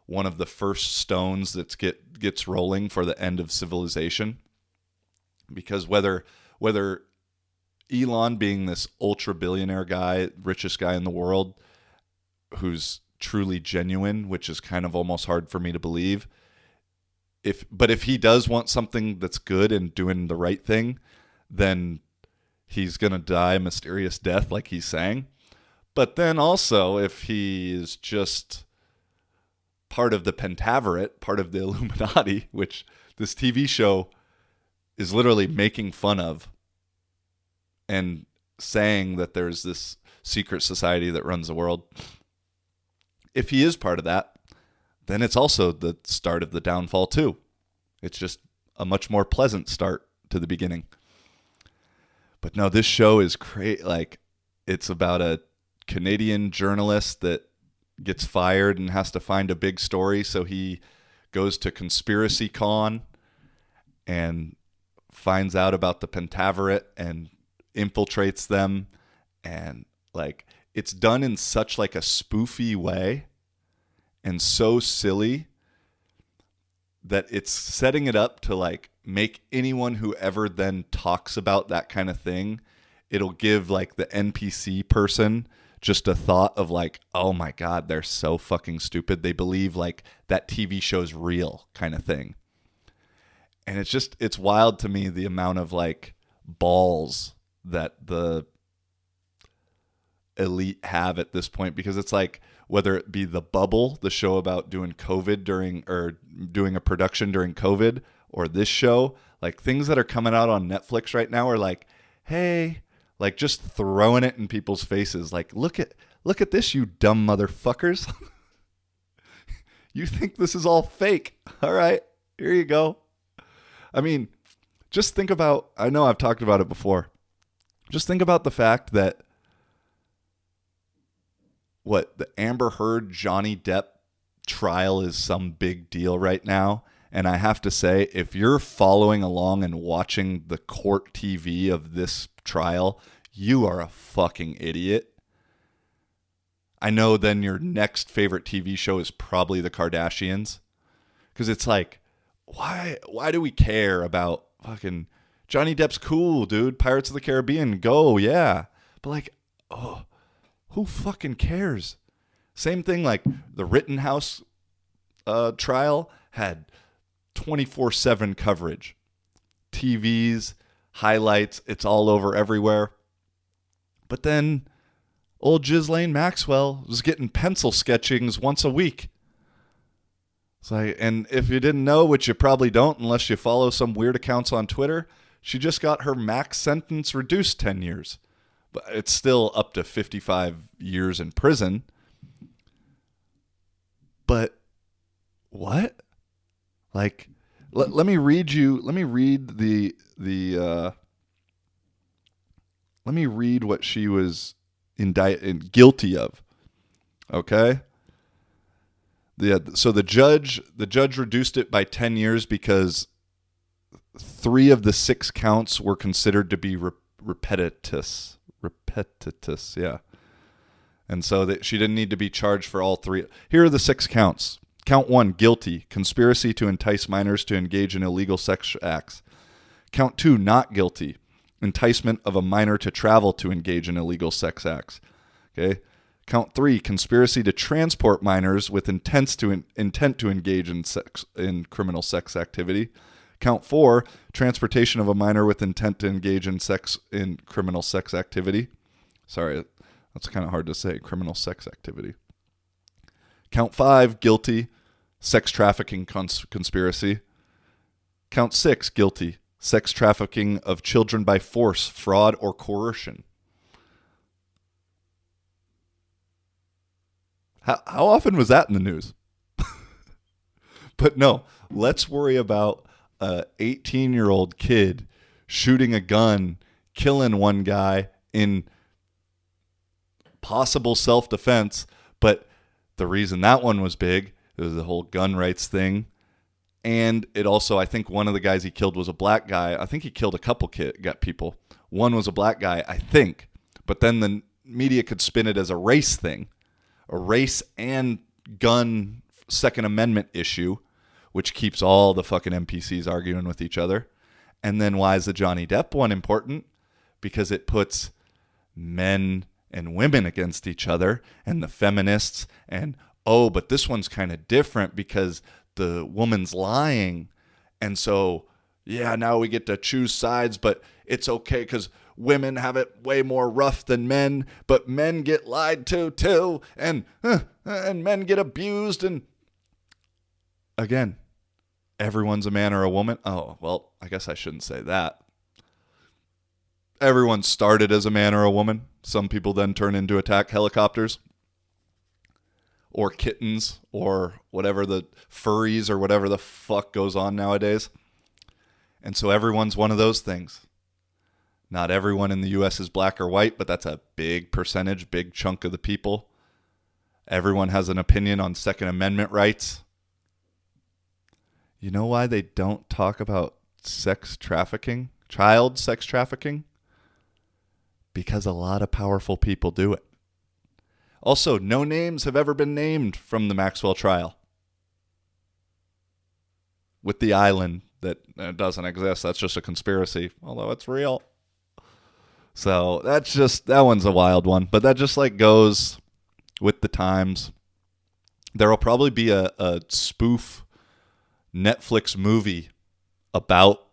one of the first stones that gets rolling for the end of civilization. Because whether Elon being this ultra billionaire guy, richest guy in the world, who's truly genuine, which is kind of almost hard for me to believe, if he does want something that's good and doing the right thing, then he's going to die a mysterious death like he's saying. But then also, if he is just part of the Pentaverate, part of the Illuminati, which this TV show is literally making fun of and saying that there's this secret society that runs the world, if he is part of that, then it's also the start of the downfall too. It's just a much more pleasant start to the beginning. But no, this show is like, it's about a Canadian journalist that gets fired and has to find a big story. So he goes to Conspiracy Con and finds out about the Pentaverate and infiltrates them. And like, it's done in such like a spoofy way and so silly that it's setting it up to like make anyone who ever then talks about that kind of thing, it'll give like the NPC person just a thought of like, oh my God, they're so fucking stupid. They believe like that TV show's real kind of thing. And it's wild to me the amount of like balls that the elite have at this point, because it's like, whether it be The Bubble, the show about doing doing a production during COVID, or this show, like things that are coming out on Netflix right now are like, hey, like just throwing it in people's faces. Like, look at this, you dumb motherfuckers. You think this is all fake. All right, here you go. I mean, just think about, I know I've talked about it before. Just think about the fact that the Amber Heard Johnny Depp trial is some big deal right now. And I have to say, if you're following along and watching the court TV of this trial, you are a fucking idiot. I know then your next favorite TV show is probably The Kardashians. Because it's like, why do we care about fucking Johnny Depp's cool, dude. Pirates of the Caribbean, go, yeah. But like, oh, who fucking cares? Same thing like the Rittenhouse trial had 24/7 coverage. TVs, highlights, it's all over everywhere. But then old Ghislaine Maxwell was getting pencil sketchings once a week. It's like, and if you didn't know, which you probably don't unless you follow some weird accounts on Twitter, she just got her max sentence reduced 10 years. But it's still up to 55 years in prison. But what? Like, let me read what she was guilty of. Okay? So the judge reduced it by 10 years because 3 of the 6 counts were considered to be repetitious, yeah. And so that she didn't need to be charged for all 3. Here are the 6 counts. Count 1, guilty, conspiracy to entice minors to engage in illegal sex acts. Count 2, not guilty, enticement of a minor to travel to engage in illegal sex acts. Okay. Count 3, conspiracy to transport minors with intent to engage in criminal sex activity. Count 4, transportation of a minor with intent to engage in criminal sex activity. Sorry, that's kind of hard to say, criminal sex activity. Count 5, guilty, sex trafficking conspiracy. Count 6, guilty, sex trafficking of children by force, fraud, or coercion. How often was that in the news? But no, let's worry about a 18-year-old kid shooting a gun, killing one guy in possible self-defense. But the reason that one was big, it was the whole gun rights thing. And it also, I think one of the guys he killed was a black guy. I think he killed a couple people. One was a black guy, I think. But then the media could spin it as a race thing. A race and gun Second Amendment issue, which keeps all the fucking NPCs arguing with each other. And then why is the Johnny Depp one important? Because it puts men and women against each other and the feminists and, oh, but this one's kind of different because the woman's lying. And so, yeah, now we get to choose sides, but it's okay because women have it way more rough than men, but men get lied to too, and men get abused. And again, everyone's a man or a woman. Oh, well, I guess I shouldn't say that. Everyone started as a man or a woman. Some people then turn into attack helicopters or kittens or whatever, the furries or whatever the fuck goes on nowadays. And so everyone's one of those things. Not everyone in the U.S. is black or white, but that's a big percentage, big chunk of the people. Everyone has an opinion on Second Amendment rights. You know why they don't talk about sex trafficking, child sex trafficking? Because a lot of powerful people do it. Also, no names have ever been named from the Maxwell trial. With the island that doesn't exist, that's just a conspiracy, although it's real. So that one's a wild one, but that just like goes with the times. There'll probably be a spoof Netflix movie about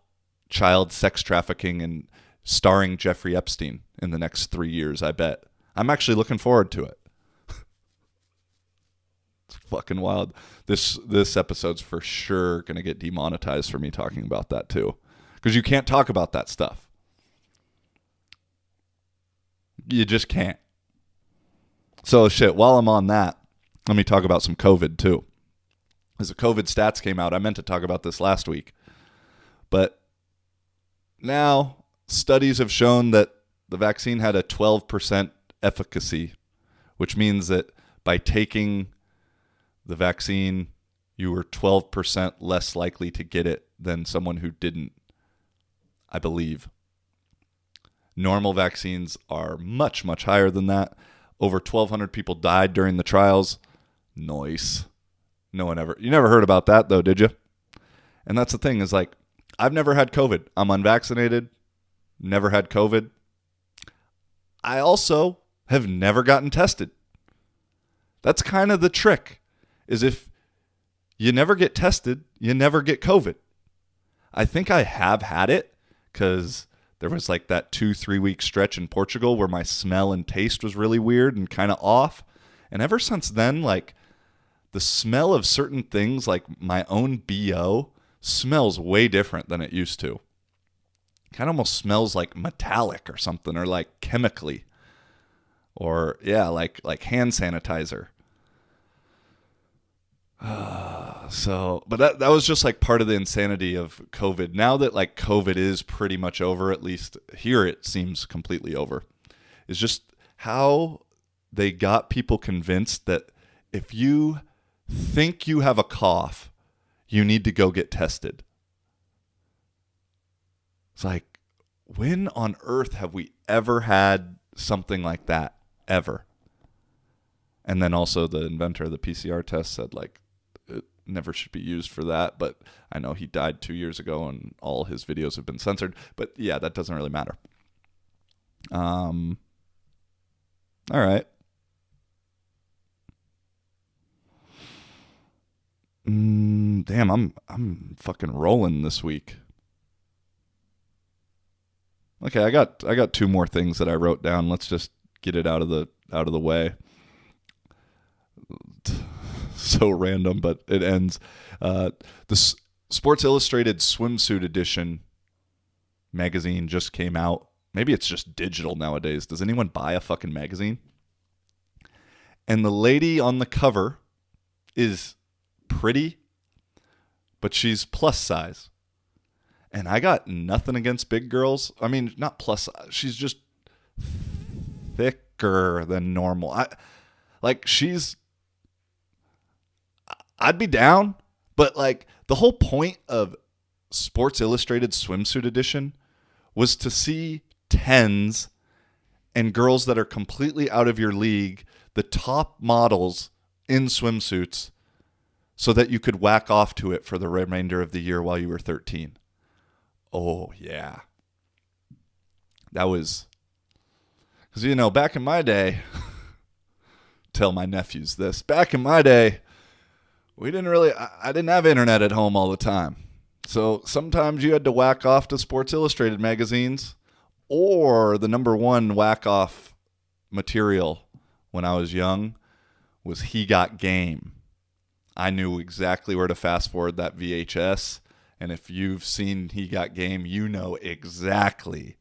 child sex trafficking and starring Jeffrey Epstein in the next 3 years, I bet. I'm actually looking forward to it. It's fucking wild. This episode's for sure going to get demonetized for me talking about that too. Because you can't talk about that stuff. You just can't. So shit, while I'm on that, let me talk about some COVID too. As the COVID stats came out, I meant to talk about this last week. But now studies have shown that the vaccine had a 12% efficacy, which means that by taking the vaccine, you were 12% less likely to get it than someone who didn't, I believe. Normal vaccines are much, much higher than that. Over 1,200 people died during the trials. Nice. You never heard about that though, did you? And that's the thing is like, I've never had COVID. I'm unvaccinated. Never had COVID. I also have never gotten tested. That's kind of the trick, is if you never get tested, you never get COVID. I think I have had it because There was like that 2-3 week stretch in Portugal where my smell and taste was really weird and kind of off. And ever since then, like the smell of certain things, like my own BO, smells way different than it used to. Kind of almost smells like metallic or something, or like chemically, or yeah, like hand sanitizer. But that was just like part of the insanity of COVID. Now that like COVID is pretty much over, at least here it seems completely over, is just how they got people convinced that if you think you have a cough, you need to go get tested. It's like, when on earth have we ever had something like that? Ever? And then also the inventor of the PCR test said, like, it never should be used for that. But I know he died 2 years ago and all his videos have been censored. But yeah, that doesn't really matter. All right. Damn, I'm fucking rolling this week. Okay, I got 2 more things that I wrote down. Let's just get it out of the way. So random, but it ends. The Sports Illustrated Swimsuit edition magazine just came out. Maybe it's just digital nowadays. Does anyone buy a fucking magazine? And the lady on the cover is pretty, but she's plus size. And I got nothing against big girls. I mean, not plus. She's just thicker than normal. I'd be down, but like the whole point of Sports Illustrated Swimsuit Edition was to see 10s and girls that are completely out of your league, the top models in swimsuits, so that you could whack off to it for the remainder of the year while you were 13. Oh, yeah. That was... Because, you know, back in my day... tell my nephews this. Back in my day, we didn't really... I didn't have internet at home all the time. So sometimes you had to whack off to Sports Illustrated magazines, or the number one whack-off material when I was young was He Got Game. I knew exactly where to fast forward that VHS. And if you've seen He Got Game, you know exactly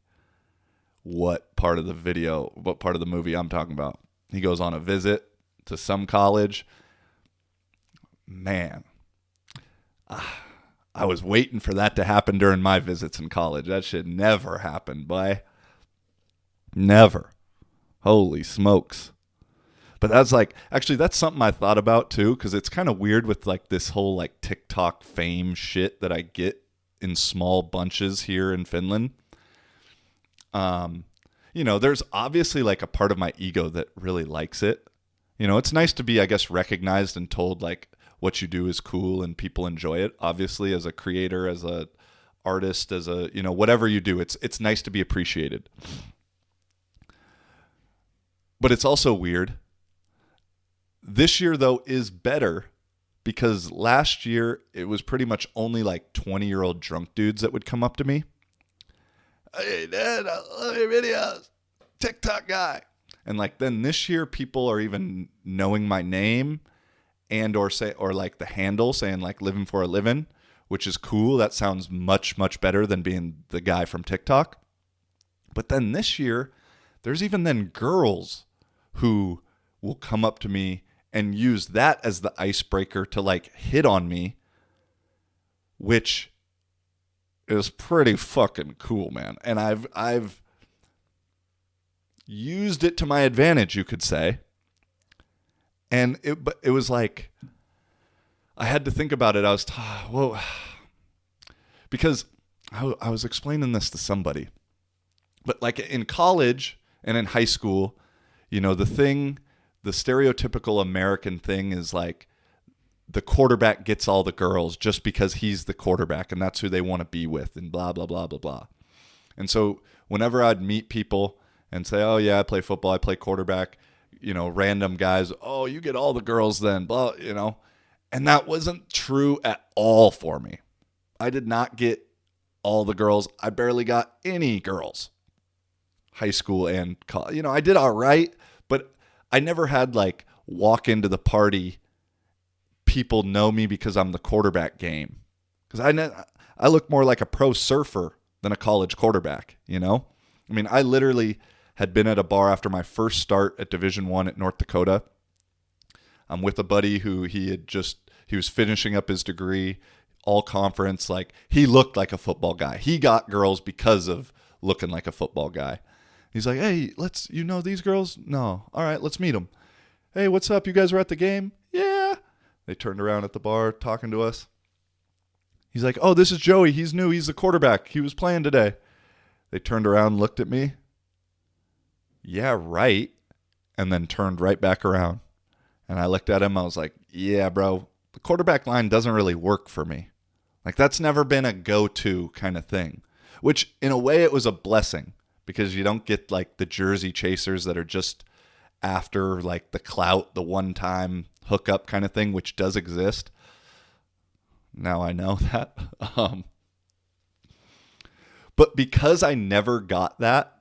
what part of the movie I'm talking about. He goes on a visit to some college. Man, I was waiting for that to happen during my visits in college. That shit never happened, boy. Never. Holy smokes. But that's something I thought about too, because it's kind of weird with like this whole like TikTok fame shit that I get in small bunches here in Finland. You know, there's obviously like a part of my ego that really likes it. You know, it's nice to be, I guess, recognized and told like what you do is cool and people enjoy it. Obviously, as a creator, as a artist, as a, you know, whatever you do, it's nice to be appreciated. But it's also weird. This year, though, is better because last year it was pretty much only like 20-year-old drunk dudes that would come up to me. Hey, Dad, I love your videos. TikTok guy. And like then this year, people are even knowing my name and or like the handle saying like living for a living, which is cool. That sounds much, much better than being the guy from TikTok. But then this year, there's even then girls who will come up to me and use that as the icebreaker to like hit on me, which is pretty fucking cool, man. And I've used it to my advantage, you could say. And it was like, I had to think about it. Because I was explaining this to somebody. But like in college and in high school, you know, the stereotypical American thing is like the quarterback gets all the girls just because he's the quarterback and that's who they want to be with and blah, blah, blah, blah, blah. And so whenever I'd meet people and say, oh, yeah, I play football, I play quarterback, you know, random guys, oh, you get all the girls then, blah, you know. And that wasn't true at all for me. I did not get all the girls. I barely got any girls. High school and college. I did all right, but I never had like walk into the party, people know me because I'm the quarterback game. Because I look more like a pro surfer than a college quarterback, I mean, I literally had been at a bar after my first start at Division I at North Dakota. I'm with a buddy who he was finishing up his degree, all conference. Like, he looked like a football guy. He got girls because of looking like a football guy. He's like, hey, these girls? No. All right, let's meet them. Hey, what's up? You guys were at the game? Yeah. They turned around at the bar talking to us. He's like, oh, this is Joey. He's new. He's the quarterback. He was playing today. They turned around, looked at me. Yeah, right. And then turned right back around. And I looked at him. I was like, yeah, bro, the quarterback line doesn't really work for me. Like, that's never been a go-to kind of thing, which in a way it was a blessing because you don't get like the jersey chasers that are just after like the clout, the one-time hookup kind of thing, which does exist. Now I know that. But because I never got that,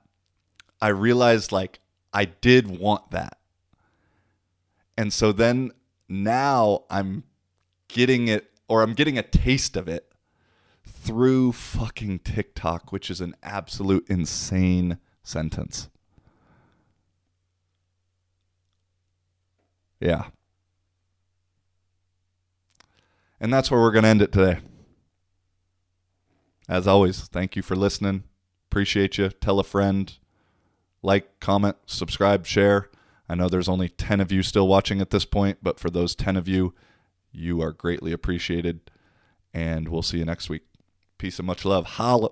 I realized like I did want that. And so then now I'm getting it, or I'm getting a taste of it through fucking TikTok, which is an absolute insane sentence. Yeah. And that's where we're going to end it today. As always, thank you for listening. Appreciate you. Tell a friend. Like, comment, subscribe, share. I know there's only 10 of you still watching at this point, but for those 10 of you, you are greatly appreciated. And we'll see you next week. Peace and much love. Holla.